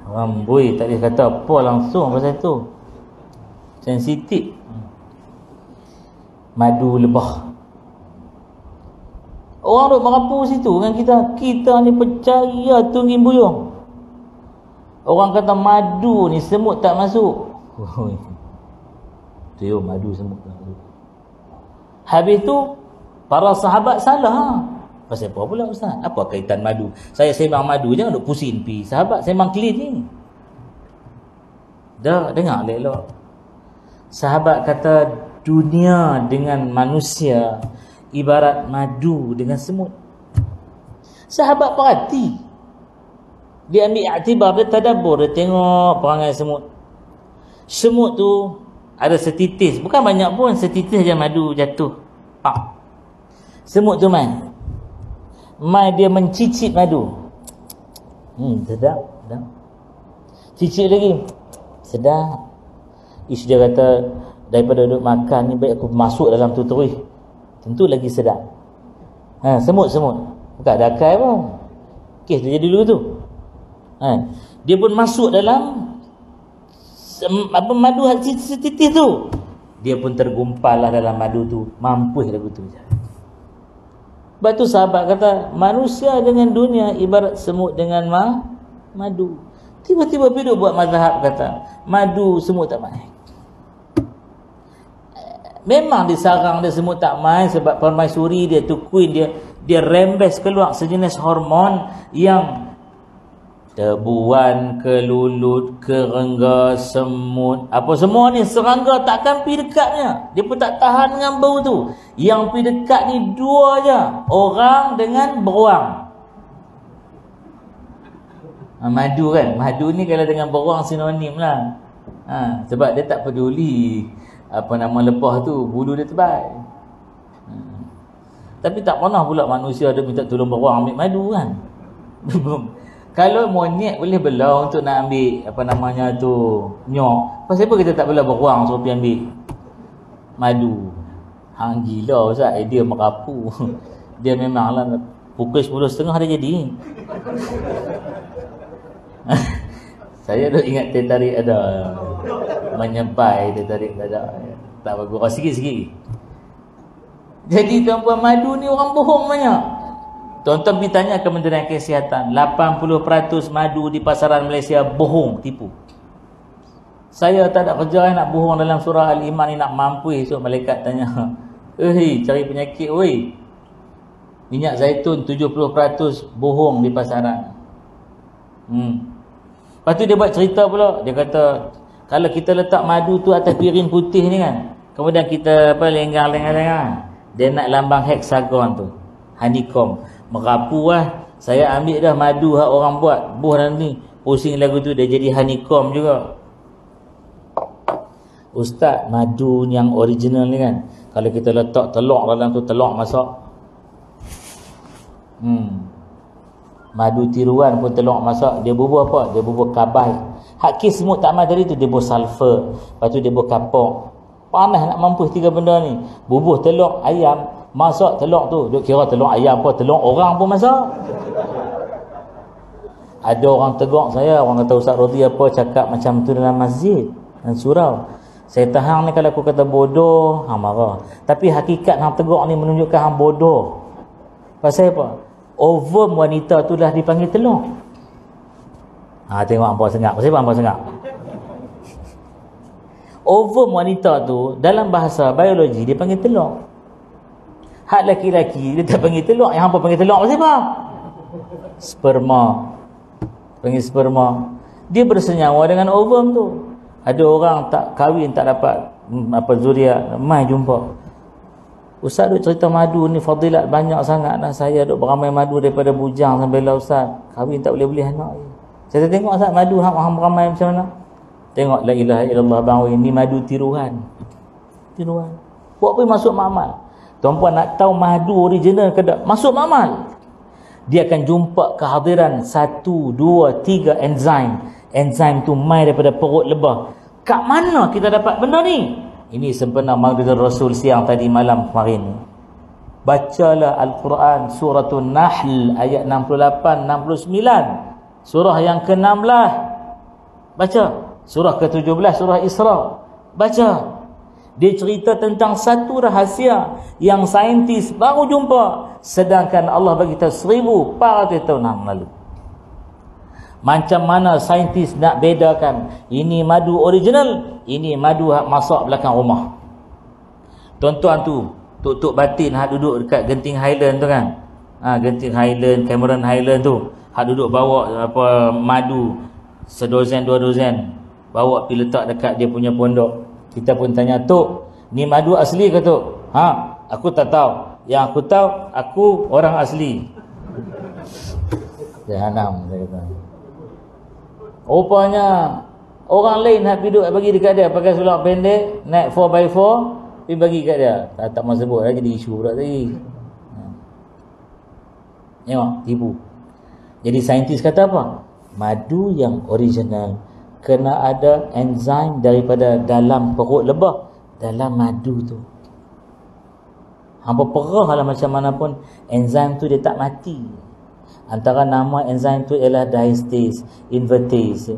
Orang boy tak boleh kata apa langsung pasal tu. Sensitif. Madu lebah. Orang duk merapu situ dengan kita ni percaya tungging buyung. Orang kata madu ni semut tak masuk. Tu madu semut tak masuk. Habis tu para sahabat salah. Pasal apa pula ustaz? Apa kaitan madu? Saya sembang madu, jangan duk pusing pi. Sahabat sembang clean ni. Dah dengar elok. Sahabat kata dunia dengan manusia ibarat madu dengan semut. Sahabat perhati. Dia ambil iktibar, dia tadabbur, dia tengok perangai semut. Semut tu ada setitis, bukan banyak pun, setitis je madu jatuh. Semut tu mai dia mencicip madu. Sedap. Cicip lagi. Sedap. Ish, dia kata daripada duduk makan ni baik aku masuk dalam tu terus. Tentu lagi sedap. Semut. Bukan ada akal pun. Kes dia jadi dulu tu. Dia pun masuk dalam madu setitis tu. Dia pun tergumpal lah dalam madu tu. Mampus lagu tu je. Sebab tu sahabat kata manusia dengan dunia ibarat semut dengan madu. Tiba-tiba pergi buat mazhab kata madu semut tak main. Memang disarang dia semut tak main sebab permaisuri dia tu queen dia rembes keluar sejenis hormon yang tebuan, kelulut, kerengga, semut, apa semua ni serangga takkan pergi dekatnya. Dia pun tak tahan dengan bau tu. Yang pergi dekat ni dua je, orang dengan beruang. Madu kan, madu ni kalau dengan beruang sinonim lah. Sebab dia tak peduli apa nama lepah tu, bulu dia tebal. Tapi tak pernah pula manusia ada minta tolong beruang ambil madu kan. Kalau monyet boleh belah untuk nak ambil apa namanya tu nyok, pasal apa kita tak boleh beruang suruh pergi ambil madu? Hang gila ustaz, idea merapu. Dia memanglah pukul 10.30 dia jadi. Saya dah ingat teh tarik ada menyempai teh tarik ada. Tak bagus. Sikit-sikit. Jadi tuan-puan, madu ni orang bohong banyak. Tuan-tuan pergi tanya Kementerian Kesihatan, 80% madu di pasaran Malaysia bohong, tipu. Saya tak ada kerja nak bohong dalam surah Al-Iman ni nak mampu. So malaikat tanya, cari penyakit oi. Minyak zaitun 70% bohong di pasaran. Lepas tu dia buat cerita pula. Dia kata kalau kita letak madu tu atas piring putih ni kan, kemudian kita lenggang-lenggang, dia nak lambang hexagon tu, honeycomb. Merapu lah. Saya ambil dah madu hak orang buat, buh dan ni, pusing lagu tu, dia jadi honeycomb juga. Ustaz, madu yang original ni kan, kalau kita letak telur dalam tu, telur masak. Madu tiruan pun telur masak. Dia bubuh apa? Dia bubuh kabai. Hak kes semut tak main tadi tu, dia bubuh sulfur. Lepas tu dia bubuh kapok. Panas nak mampus tiga benda ni. Bubuh telur ayam, masak telur tu. Duk kira telur ayam apa, telur orang pun masak. Ada orang tegur saya, orang kata Ustaz Rodi apa cakap macam tu dalam masjid dan surau. Saya tahan ni kalau aku kata bodoh, hang marah. Tapi hakikat hang tegur ni menunjukkan hang bodoh. Pasal apa? Ovum wanita tu dah dipanggil telur. Tengok hampa sengak. Pasal apa hampa sengak? Ovum wanita tu dalam bahasa biologi dia panggil telur. Hak laki-laki dia tak panggil telur, yang hampa panggil telur pasal apa? Sperma. Panggil sperma. Dia bersenyawa dengan ovum tu. Ada orang tak kahwin, tak dapat zuriat, mai jumpa. Ustaz duk cerita madu ni fadilat banyak sangat dah. Saya duk beramai madu daripada bujang sampai lah Ustaz. Kahwin tak boleh anak. Saya tengok Ustaz madu hang beramai macam mana? Tengok la ilaha illallah bang, ni madu tiruan. Tiruan. Buat pergi masuk makmal. Tuan-puan nak tahu madu original ke tak? Masuk makmal. Dia akan jumpa kehadiran 1, 2, 3 enzim. Enzim tu mai daripada perut lebah. Kat mana kita dapat benda ni? Ini sempena Maghrib Rasul siang tadi malam kemarin. Bacalah Al-Quran Suratul Nahl ayat 68, 69. Surah yang ke-16. Baca. Surah ke-17 surah Isra. Baca. Dia cerita tentang satu rahsia yang saintis baru jumpa, sedangkan Allah bagi tahu 1400 tahun yang lalu. Macam mana saintis nak bedakan ini madu original, ini madu hak masak belakang rumah. Tuan-tuan tu, tok-tok batin hak duduk dekat Genting Highland tu kan. Genting Highland, Cameron Highland tu, hak duduk bawa apa madu sedozen dua dozen, bawa pergi letak dekat dia punya pondok. Kita pun tanya, "Tok, ni madu asli ke tok?" Aku tak tahu. Yang aku tahu, aku orang asli. Jahanam, saya kata. Rupanya orang lain nak duduk bagi dekat dia pakai sulak pendek, naik 4x4, pergi bagi kat dia. Tak mahu sebut lah, jadi isu pula tadi. Tengok, tipu. Jadi saintis kata apa? Madu yang original kena ada enzim daripada dalam perut lebah, dalam madu tu. Hampa perah lah macam mana pun, enzim tu dia tak mati. Antara nama enzim tu ialah diastase invertase.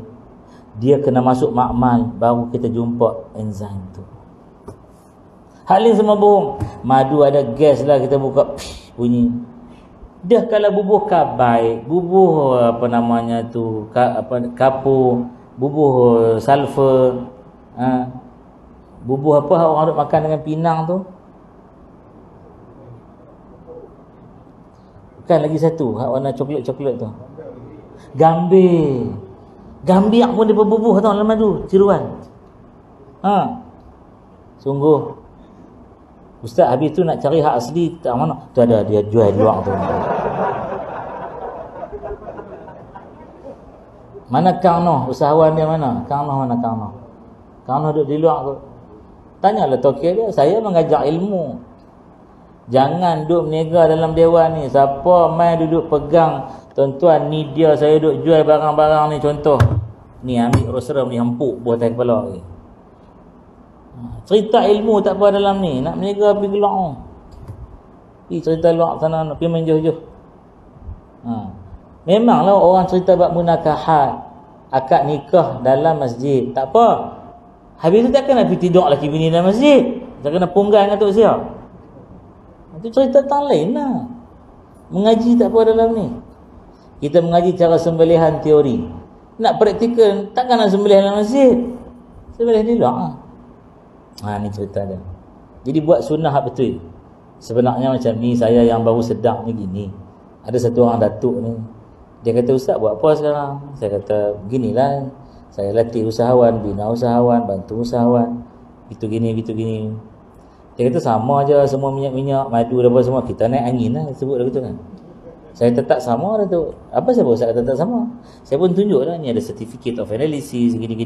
Dia kena masuk makmal, baru kita jumpa enzim tu. Hal lain semua bohong. Madu ada gas lah, kita buka bunyi. Dah kalau bubuh kabai, bubuh apa namanya tu, kapur, bubuh sulfur, bubuh apa orang duk makan dengan pinang tu. Kan lagi satu hak warna coklat-coklat tu, gambir. Gambir pun dia berbubuh tau dalam madu, tiruan. Sungguh ustaz habis tu nak cari hak asli tak mana tu, ada dia jual luar tu. Mana Kang Noh, usahawan dia mana? Kang Noh mana Kang Noh? Kang Noh duduk di luar tu. Tanyalah tokek dia, saya mengajar ilmu. Jangan duduk meniaga dalam dewan ni. Siapa main duduk pegang, tuan-tuan ni dia saya duduk jual barang-barang ni, contoh. Ni ambil roserum ni, hempuk buah atas kepala ni. Cerita ilmu tak apa dalam ni. Nak meniaga pergi keluar. Pergi cerita luar sana, pergi main jauh-jauh. Memanglah orang cerita bab munakahat, akad nikah dalam masjid. Tak apa. Habis tu takkan nak pergi tidur lelaki bini dalam masjid. Tak kena punggai dengan Tok Sia. Itu cerita tang lain lah. Mengaji tak apa dalam ni. Kita mengaji cara sembelihan teori. Nak praktikal, takkan nak sembelih dalam masjid. Sembelih di luar. Ni cerita dia. Jadi buat sunnah hak betul. Sebenarnya macam ni, saya yang baru sedar ni gini. Ada satu orang datuk ni, dia kata, "Ustaz buat apa sekarang?" Saya kata, "Beginilah, saya latih usahawan, bina usahawan, bantu usahawan. Itu gini, itu gini." Dia kata sama aja semua minyak-minyak, madu dan apa semua, kita naik angin lah, sebut dah betul kan. Saya tetap sama dah tu. Apa sebab saya tetap sama? Saya pun tunjuk dah, ni ada certificate of analysis, gini,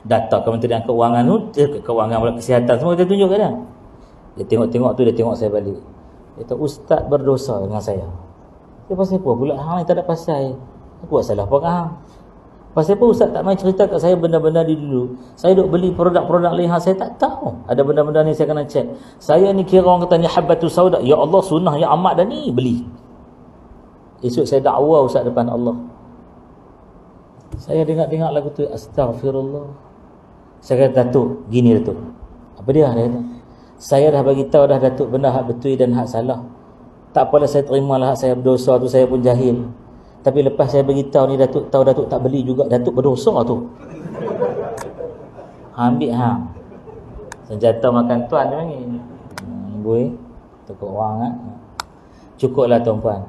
data Kementerian Keuangan tu, keuangan pula kesihatan, semua kita tunjuk kan dah. Dia tengok-tengok tu, dia tengok saya balik. Dia kata, "Ustaz berdosa dengan saya." Dia pasal apa pula? Hang ni tak ada pasal. Aku buat salah apa kan hang? Pasal apa Ustaz tak main cerita kat saya benda-benda ni dulu? Saya duk beli produk-produk lain hang saya tak tahu. Ada benda-benda ni saya kena cek. Saya ni kira orang kata ni habbatus sauda. Ya Allah, sunnah yang amat dah ni, beli. Esok saya dakwa Ustaz depan Allah. Saya dengar-dengar lagu tu, astagfirullah. Saya kata, "Datuk, gini Datuk." Apa dia? Dia kata, "Saya dah bagi tahu dah Datuk benda hak betul dan hak salah. Tak apalah saya terimalah hak saya berdosa tu, saya pun jahil. Tapi lepas saya beritahu ni Datuk tahu, Datuk tak beli juga, Datuk berdosa tu." Ambil hang. Senjata makan tuan dia panggil. Boy, tukar orang kan. Cukuplah tuan-puan.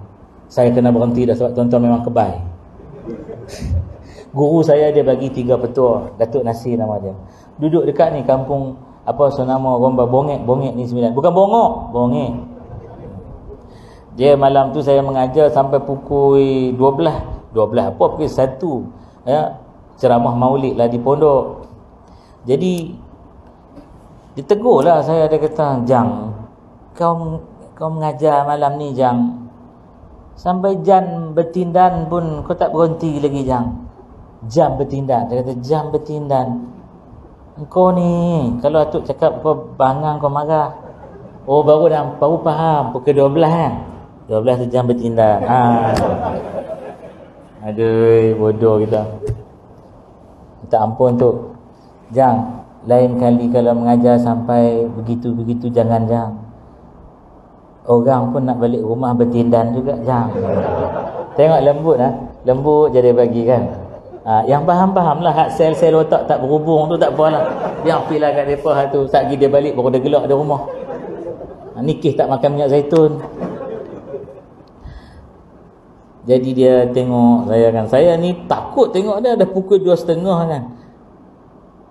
Saya kena berhenti dah sebab tuan-tuan memang kebal. Guru saya dia bagi 3 petua, Datuk Nasir nama dia. Duduk dekat ni kampung apa senama Romba Bongek ni 9. Bukan Bongok, Bongek. Dia malam tu saya mengajar sampai pukul 12 apa pukul 1 ya, ceramah maulid lah di pondok. Jadi ditegurlah saya, dia kata, "Jang, kau mengajar malam ni Jang. Sampai jam bertindan pun kau tak berhenti lagi Jang. Jam bertindan." Dia kata, "Jam bertindan. Kau ni kalau atuk cakap kau bangang kau marah. Oh baru faham pukul 12 kan. 12 tu jam bertindak. Aduh, bodoh kita. Minta ampun tu. Jang, lain kali kalau mengajar sampai begitu-begitu jangan jang. Orang pun nak balik rumah bertindan juga jang. Tengok lembut lembut jadi bagi kan. Yang faham-faham lah, hak sel-sel otak tak berhubung tu tak apalah. Yang pilah kat depa tu, tak pergi dia balik baru dia gelak di rumah. Nikih tak makan minyak zaitun. Jadi dia tengok saya kan. Saya ni takut tengok dia dah pukul 2.30 kan.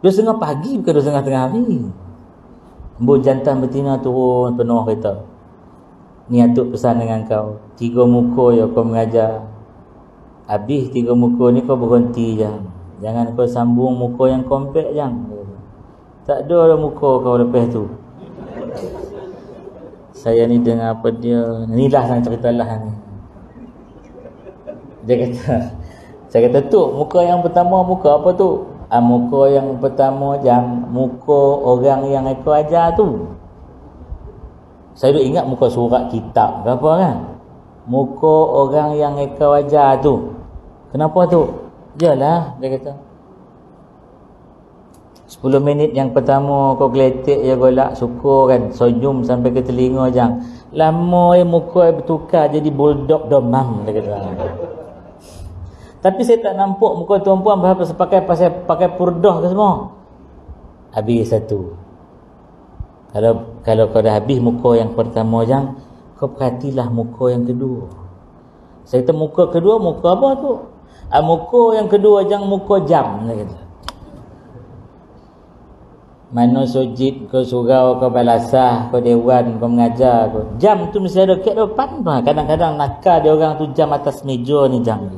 2.30 pagi bukan 2.30 tengah hari. Embun jantan betina turun penuh kereta. Ni atuk pesan dengan kau. 3 muka ya kau mengajar. Habis 3 muka ni kau berhenti je. Jangan kau sambung muka yang kompak je. Tak ada muka kau lepas tu. Saya ni dengar apa dia. Inilah yang cerita lah ni. Dia kata, saya kata tu muka yang pertama muka apa tu? Muka yang pertama jam muka orang yang aku ajar tu. Saya duk ingat muka surat kitab ke apa kan. Muka orang yang aku ajar tu. Kenapa tu? Yalah, dia kata 10 minit yang pertama kau geletek ya golak syukur kan, senyum sampai ke telinga jang. Lama muka bertukar jadi bulldog domam, dia kata. Tapi saya tak nampak muka tuan-puan pakai purdah ke semua. Habis satu. Kalau kau dah habis muka yang pertama jang, kau perhatilah muka yang kedua. Saya kata muka kedua muka apa tu? Muka yang kedua jang muka jam, dia kata. Mana sujud kau surau kau balasah kau dewan kau mengajar kau. Jam tu mesti ada kat depan. Kadang-kadang nakal dia orang tu jam atas meja ni jam.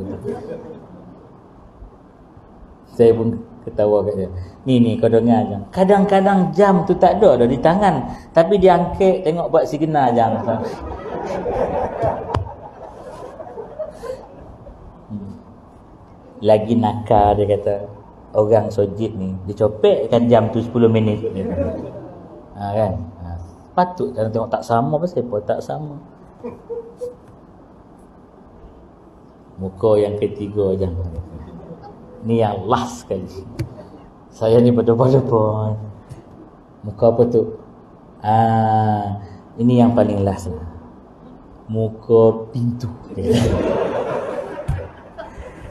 Saya pun ketawa kat dia. Ni kau dengar jam. Kadang-kadang jam tu tak ada dah di tangan, tapi dia angkat tengok buat signal jam. Lagi nakal dia kata. Orang sojid ni dicopekkan jam tu 10 minit kan. Patut kalau tengok tak sama, pasal apa tak sama. Muka yang ketiga jam. Ni yang last sekali. Saya ni berdebar-debar. Muka apa tu? Ini yang paling last lah. Muka pintu.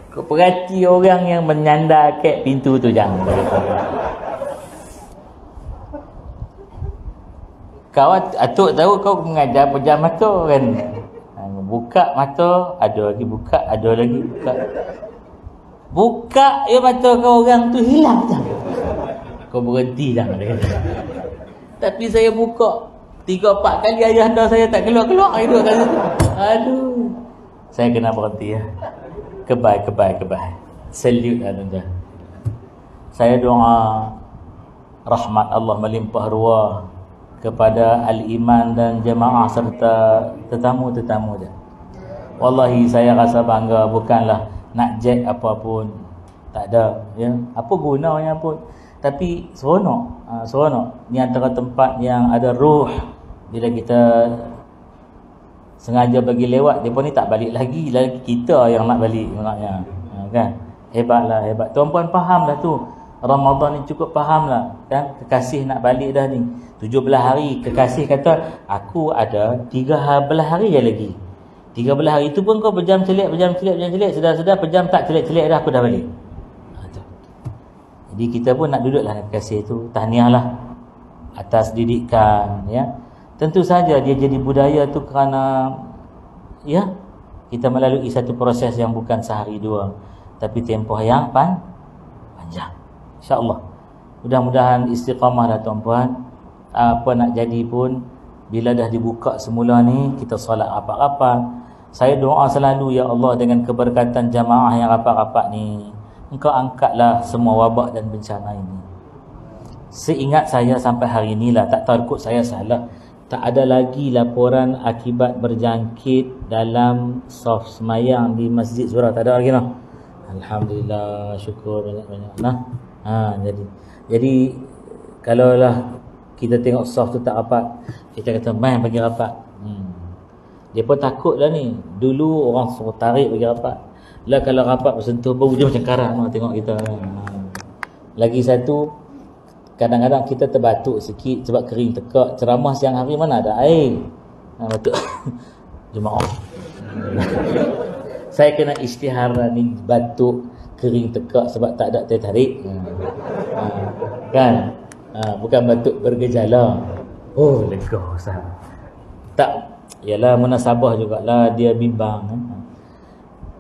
Kau perhati orang yang menyandar kat pintu tu jangan. Kau atuk tahu kau mengajar pejam mata kan. Buka mata, ada lagi buka, ada lagi buka. Buka ya mata kau orang tu hilang dah. Kau berhenti dah. Tapi saya buka 3-4 kali ayah anda saya tak keluar-keluar itu kali. Aduh. Saya kena berhenti ya. Kebai. Salute lah tuan-tuan. Saya doa rahmat Allah melimpah ruah kepada Al-Iman dan jemaah serta tetamu-tetamu dia. Wallahi saya rasa bangga, bukanlah nak jack apa pun. Tak ada ya. Apa gunanya pun. Tapi seronok. Ni antara tempat yang ada ruh. Bila kita sengaja bagi lewat, dia pun ni tak balik lagi kita yang nak balik maknanya. Kan? Hebatlah. Tuan-puan fahamlah tu. Ramadan ni cukup fahamlah kan. Kekasih nak balik dah ni. 17 hari kekasih kata aku ada 13 hari je lagi. 13 hari tu pun kau berjam celik, sedar-sedar pejam tak celik-celik dah aku dah balik. Jadi kita pun nak duduklah dengan kekasih tu. Tahniahlah atas didikan ya. Tentu saja dia jadi budaya tu kerana ya kita melalui satu proses yang bukan sehari dua, tapi tempoh yang panjang. InsyaAllah. Mudah-mudahan istiqamah dah tuan-puan. Apa nak jadi pun, bila dah dibuka semula ni, kita solat rapat-rapat. Saya doa selalu, ya Allah, dengan keberkatan jamaah yang rapat-rapat ni, Engkau angkatlah semua wabak dan bencana ini. Seingat saya sampai hari inilah, tak tahu kot saya salah, tak ada lagi laporan akibat berjangkit dalam saf semayang di Masjid Surah. Tak ada lagi noh. Alhamdulillah, syukur banyak-banyak. Nah, jadi kalaulah kita tengok saf tu tak rapat, kita kata main bagi rapat. Dia pun takut lah ni. Dulu orang suruh tarik bagi rapat. Lah kalau rapat bersentuh bau dia macam karang tengok kita. Lagi satu, kadang-kadang kita terbatuk sikit sebab kering tekak. Ceramah siang hari mana ada air. Batuk. Jemaah. Saya kena isytiharan ni batuk, kering tekak sebab tak ada teh tarik. Kan? Bukan batuk bergejala. Oh, lega Ustaz. Tak, ialah munasabah jugalah dia bimbang.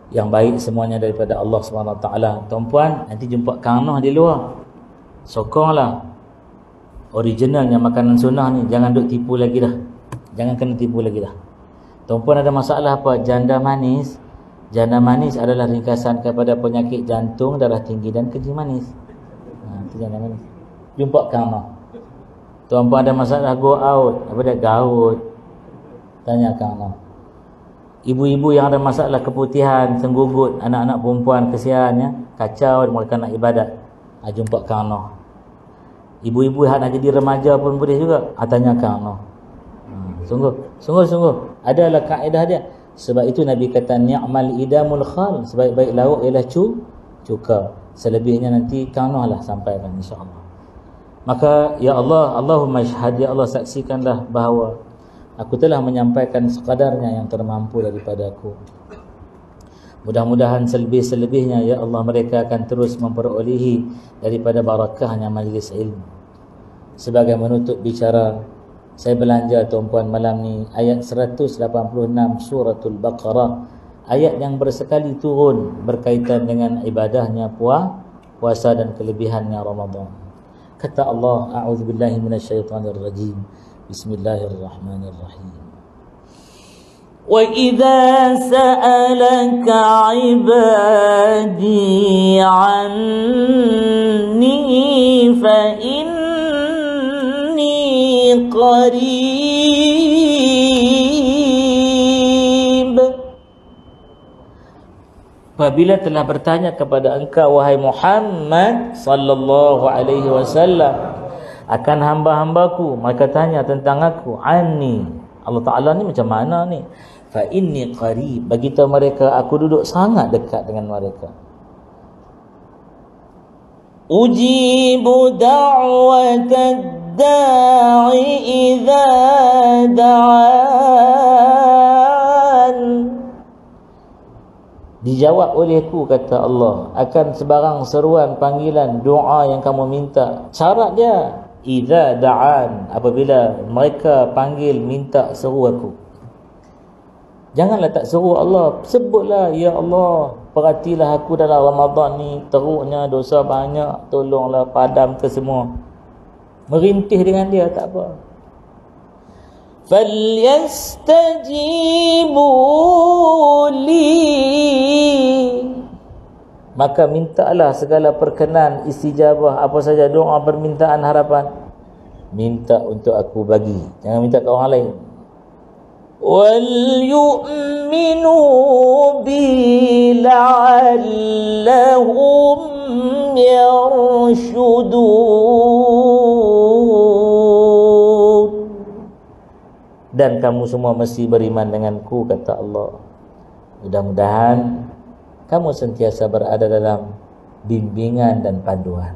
Yang baik semuanya daripada Allah SWT. Tuan-puan, nanti jumpa kanah di luar. Sokonglah originalnya makanan sunnah ni. Jangan duk tipu lagi dah. Jangan kena tipu lagi dah. Tuan-puan ada masalah apa? Janda manis. Janda manis adalah ringkasan kepada penyakit jantung, darah tinggi dan kencing manis. Itu janda manis. Jumpa kanah. Tuan-puan ada masalah go out. Apa dia? Gaut. Tanya kanah. Ibu-ibu yang ada masalah keputihan, senggugut, anak-anak perempuan kesian ya, kacau mereka nak ibadat. Jumpa kanah. Ibu-ibu yang nak jadi remaja pun boleh juga. Tanya kanah. Sungguh adalah kaedah dia. Sebab itu Nabi kata ni'mal idamul khal, sebaik-baik lauk ialah cuka. Selebihnya nanti kanahlah sampaikan insya-Allah. Maka ya Allah, Allahumma syahad, ya Allah saksikanlah bahawa aku telah menyampaikan sekadarnya yang termampu daripada aku. Mudah-mudahan selebih-selebihnya ya Allah mereka akan terus memperolehi daripada barakahnya majlis ilmu. Sebagai menutup bicara, saya belanja tuan-puan malam ni ayat 186 suratul Baqarah, ayat yang bersekali turun berkaitan dengan ibadahnya puasa dan kelebihannya Ramadan. Kata Allah, a'udzubillahi minasyaitonirrajim. Bismillahirrahmanirrahim. Wa idza sa'alaka 'ibadi 'anni fa qarib. Apabila telah bertanya kepada engkau wahai Muhammad sallallahu alaihi wasallam akan hamba-hambaku, mereka tanya tentang aku, anni, Allah Taala ni macam mana ni? Fa inni qarib, bagi tahu mereka aku duduk sangat dekat dengan mereka. Ujibu da'watad da'i idza da'an. Dijawab olehku, kata Allah, akan sebarang seruan, panggilan, doa yang kamu minta. Syarat dia idza da'an, apabila mereka panggil, minta, seru aku. Janganlah tak seru Allah, sebutlah, ya Allah, perhatilah aku dalam Ramadan ni, teruknya dosa banyak, tolonglah padam ke semua. Merintih dengan dia tak apa. Falyastajibu li, maka mintalah segala perkenan, istijabah, apa saja doa, permintaan, harapan, minta untuk aku bagi, jangan minta ke orang lain. Wal yu'minu bi la'allahum yarshudun. Dan kamu semua mesti beriman denganku, kata Allah. Mudah-mudahan kamu sentiasa berada dalam bimbingan dan panduan.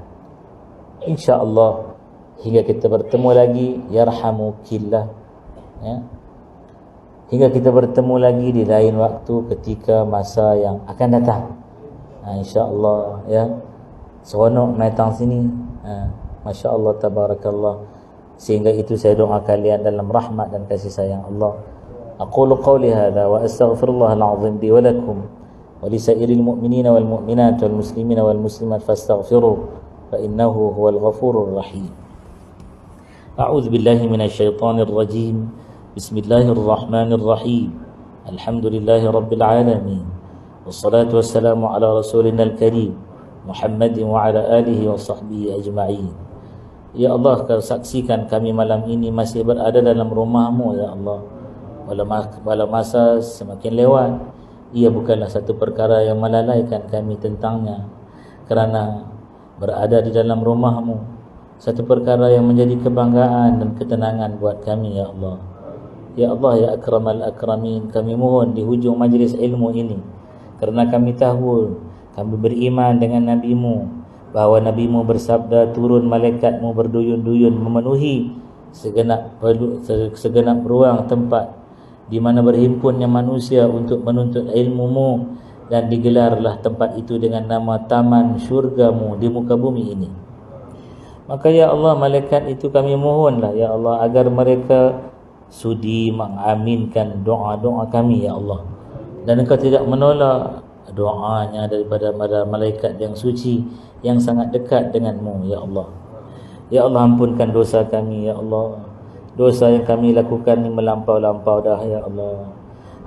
InsyaAllah hingga kita bertemu lagi, yarhamukillah ya. Hingga kita bertemu lagi di lain waktu ketika masa yang akan datang. InsyaAllah ya. Seronok datang sini. Masya-Allah, tabarakallah. Sehingga itu saya doa kalian dalam rahmat dan kasih sayang Allah. Aqulu qawli hadha wa astaghfirullahal azim li wa lakum wa li sa'iril mu'minina wal mu'minat wal muslimina wal muslimat fastaghfiruh fa innahu huwal ghafurur rahim. A'udzu billahi minasy syaithanir rajim. Bismillahirrahmanirrahim. Alhamdulillahi rabbil alamin. Wassalatu wassalamu ala rasulina al-karim Muhammadin wa ala alihi wa sahbihi ajma'in. Ya Allah, kau saksikan kami malam ini masih berada dalam rumah-Mu ya Allah. Walau masa semakin lewat, ia bukanlah satu perkara yang melalaikan kami tentangnya, kerana berada di dalam rumah-Mu satu perkara yang menjadi kebanggaan dan ketenangan buat kami ya Allah. Ya Allah ya akramal akramin, kami mohon di hujung majlis ilmu ini, kerana kami tahu kami beriman dengan Nabi-Mu, bahawa Nabi-Mu bersabda turun malaikatmu berduyun-duyun memenuhi segenap ruang tempat di mana berhimpunnya manusia untuk menuntut ilmu-Mu, dan digelarlah tempat itu dengan nama taman syurga-Mu di muka bumi ini. Maka ya Allah, malaikat itu kami mohonlah ya Allah agar mereka sudi mengaminkan doa-doa kami ya Allah, dan Engkau tidak menolak doanya daripada malaikat yang suci yang sangat dekat denganmu ya Allah. Ya Allah, ampunkan dosa kami ya Allah. Dosa yang kami lakukan ini melampau-lampau dah ya Allah.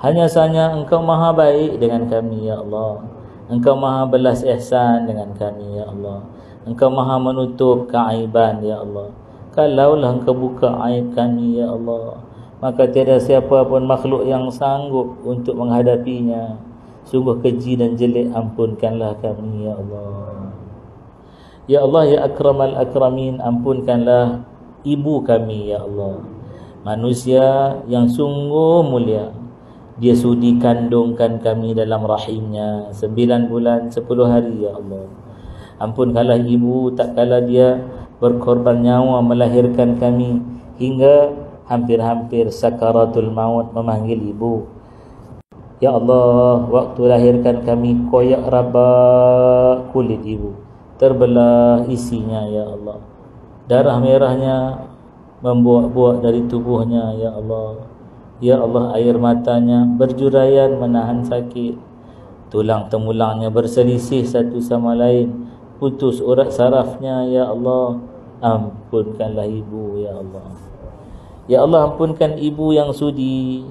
Hanya sahaja Engkau maha baik dengan kami ya Allah. Engkau maha belas ihsan dengan kami ya Allah. Engkau maha menutup keaiban ya Allah. Kalaulah Engkau buka aib kami ya Allah, maka tiada siapa pun makhluk yang sanggup untuk menghadapinya. Sungguh keji dan jelek, ampunkanlah kami ya Allah. Ya Allah ya akramal akramin, ampunkanlah ibu kami ya Allah. Manusia yang sungguh mulia, dia sudi kandungkan kami dalam rahimnya 9 bulan 10 hari ya Allah. Ampunkanlah ibu tak kala dia berkorban nyawa melahirkan kami, hingga hampir-hampir sakaratul maut memanggil ibu. Ya Allah, waktu lahirkan kami koyak rabak kulit ibu, terbelah isinya ya Allah. Darah merahnya membuak-buak dari tubuhnya ya Allah. Ya Allah, air matanya berjuraian menahan sakit. Tulang temulangnya berselisih satu sama lain, putus urat sarafnya ya Allah. Ampunkanlah ibu ya Allah. Ya Allah, ampunkan ibu yang sudi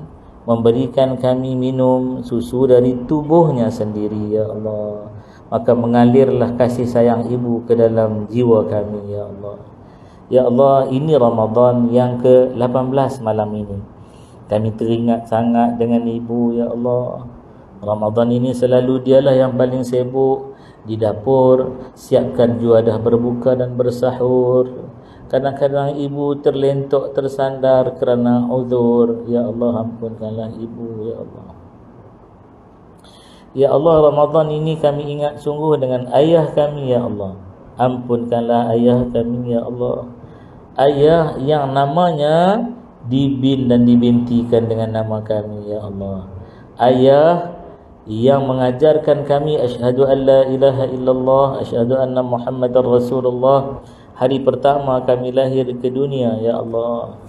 memberikan kami minum susu dari tubuhnya sendiri ya Allah. Maka mengalirlah kasih sayang ibu ke dalam jiwa kami ya Allah. Ya Allah, ini Ramadan yang ke-18 malam ini. Kami teringat sangat dengan ibu ya Allah. Ramadan ini selalu dialah yang paling sibuk di dapur, siapkan juadah berbuka dan bersahur. Kadang-kadang ibu terlentok tersandar kerana uzur. Ya Allah, ampunkanlah ibu ya Allah. Ya Allah, Ramadan ini kami ingat sungguh dengan ayah kami ya Allah. Ampunkanlah ayah kami ya Allah. Ayah yang namanya dibin dan dibintikan dengan nama kami ya Allah. Ayah yang mengajarkan kami asyhadu an la ilaha illallah, asyhadu anna Muhammadar Rasulullah hari pertama kami lahir ke dunia ya Allah.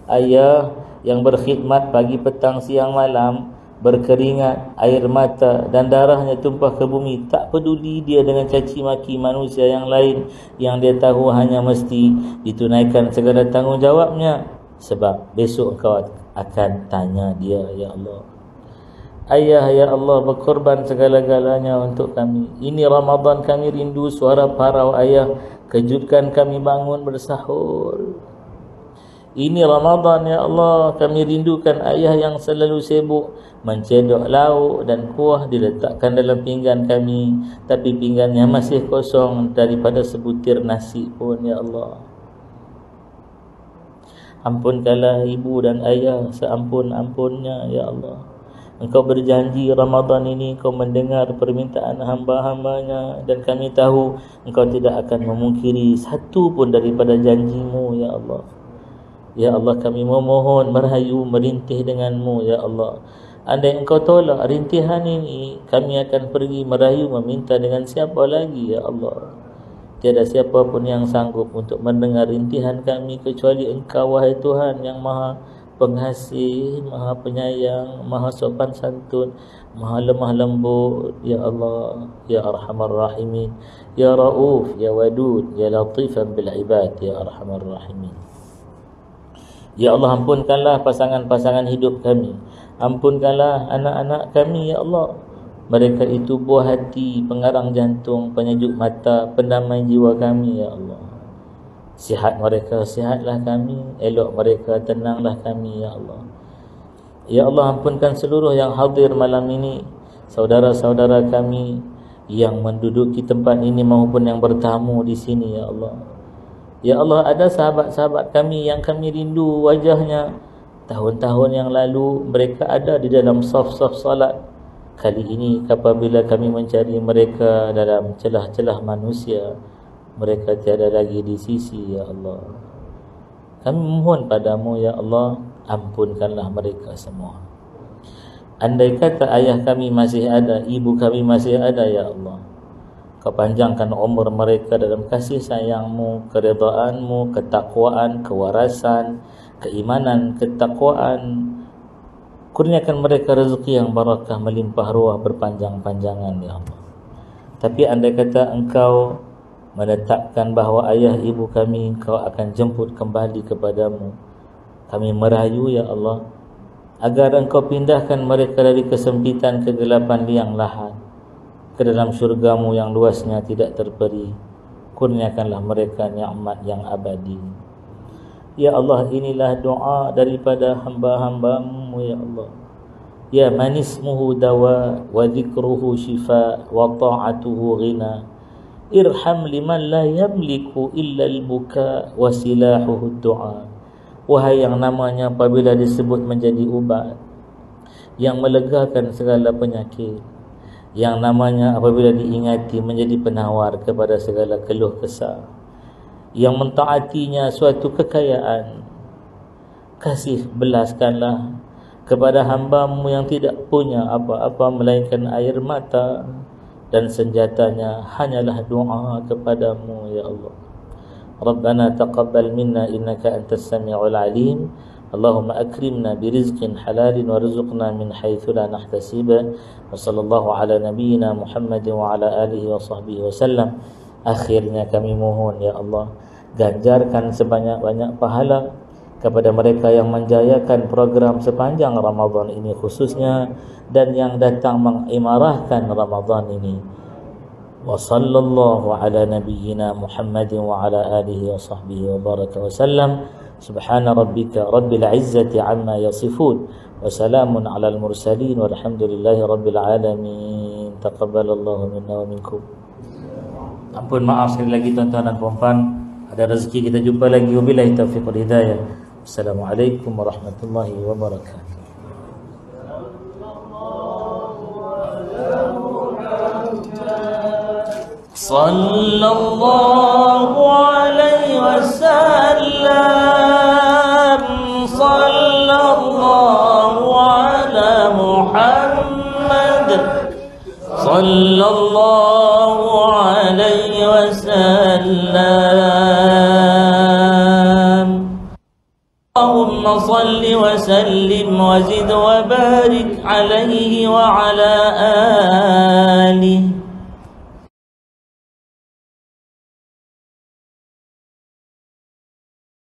Ayah yang berkhidmat pagi petang siang malam, berkeringat, air mata dan darahnya tumpah ke bumi, tak peduli dia dengan caci maki manusia yang lain, yang dia tahu hanya mesti ditunaikan segala tanggungjawabnya, sebab besok kau akan tanya dia ya Allah. Ayah ya Allah, berkorban segala-galanya untuk kami. Ini Ramadan kami rindu suara parau ayah, kejutkan kami bangun bersahur. Ini Ramadan ya Allah, kami rindukan ayah yang selalu sibuk mencedok lauk dan kuah diletakkan dalam pinggan kami, tapi pinggannya masih kosong daripada sebutir nasi pun ya Allah. Ampunkanlah ibu dan ayah seampun-ampunnya ya Allah. Engkau berjanji Ramadan ini Engkau mendengar permintaan hamba-hambanya, dan kami tahu Engkau tidak akan memungkiri satu pun daripada janjimu ya Allah. Ya Allah, kami memohon, merayu, merintih denganmu ya Allah. Andai Engkau tolak rintihan ini, kami akan pergi merayu meminta dengan siapa lagi ya Allah. Tiada siapa pun yang sanggup untuk mendengar rintihan kami kecuali Engkau wahai Tuhan yang maha pengasih, maha penyayang, maha sopan santun, maha lemah lembut ya Allah, ya Arhamar Rahimin, ya Rauf, ya Wadud, ya Latifan bil ibad, ya Arhamar Rahimin. Ya Allah, ampunkanlah pasangan-pasangan hidup kami, ampunkanlah anak-anak kami ya Allah. Mereka itu buah hati, pengarang jantung, penyejuk mata, pendamai jiwa kami ya Allah. Sihat mereka, sihatlah kami. Elok mereka, tenanglah kami ya Allah. Ya Allah, ampunkan seluruh yang hadir malam ini, saudara-saudara kami yang menduduki tempat ini maupun yang bertamu di sini ya Allah. Ya Allah, ada sahabat-sahabat kami yang kami rindu wajahnya. Tahun-tahun yang lalu mereka ada di dalam saf-saf salat. Kali ini apabila kami mencari mereka dalam celah-celah manusia, mereka tiada lagi di sisi, ya Allah. Kami mohon padamu, ya Allah, ampunkanlah mereka semua. Andai kata ayah kami masih ada, ibu kami masih ada, ya Allah, Kau panjangkan umur mereka dalam kasih sayang-Mu, keridaan-Mu, ketakwaan, kewarasan, keimanan, ketakwaan. Kurniakan mereka rezeki yang barakah, melimpah ruah, berpanjang-panjangan, ya Allah. Tapi andai kata Engkau menetapkan bahawa ayah ibu kami Engkau akan jemput kembali kepadamu, kami merayu, ya Allah, agar Engkau pindahkan mereka dari kesempitan, kegelapan liang lahat ke dalam syurga-Mu yang luasnya tidak terperi. Kurniakanlah mereka nikmat yang abadi. Ya Allah, inilah doa daripada hamba-hamba-Mu, ya Allah. Ya man ismuhu dawa wa dhikruhu shifa wa ta'atuhu ghina. Irham liman la yamliku illa al-buka wa silahuhu du'a. Wahai yang namanya apabila disebut menjadi ubat, yang melegakan segala penyakit, yang namanya apabila diingati menjadi penawar kepada segala keluh kesah, yang mentaatinya suatu kekayaan. Kasih belaskanlah kepada hamba-Mu yang tidak punya apa-apa melainkan air mata, dan senjatanya hanyalah doa kepadamu, ya Allah. Rabbana taqabbal minna innaka antas sami'ul alim. Allahumma akrimna birizqin halalin warzuqna min haitsu la nahtasib. Wa sallallahu ala nabiyyina Muhammadin wa ala alihi wa sahbihi wasallam. Akhirnya kami mohon, ya Allah, ganjarkan sebanyak-banyak pahala kepada mereka yang menjayakan program sepanjang Ramadan ini khususnya, dan yang datang mengimarahkan Ramadan ini. Wa sallallahu ala nabiyyina Muhammadin wa ala alihi wa sahbihi wa baraka wa sallam. Subhana rabbika rabbil izzati amma yasifun wa salamun alal mursalin walhamdulillahi rabbil alamin. Taqabbalallahu minna wa minkum. Ampun, maaf sekali lagi tuan-tuan dan puan-puan. Ada rezeki kita jumpa lagi. Wabillahi taufiq wal hidayah. Assalamualaikum warahmatullahi wabarakatuh. Sallallahu alaihi wasallam. Sallallahu ala Muhammad. Sallallahu alaihi wasallam. Allahumma salli wa sallim wa zid wa barik alaihi wa ala alihi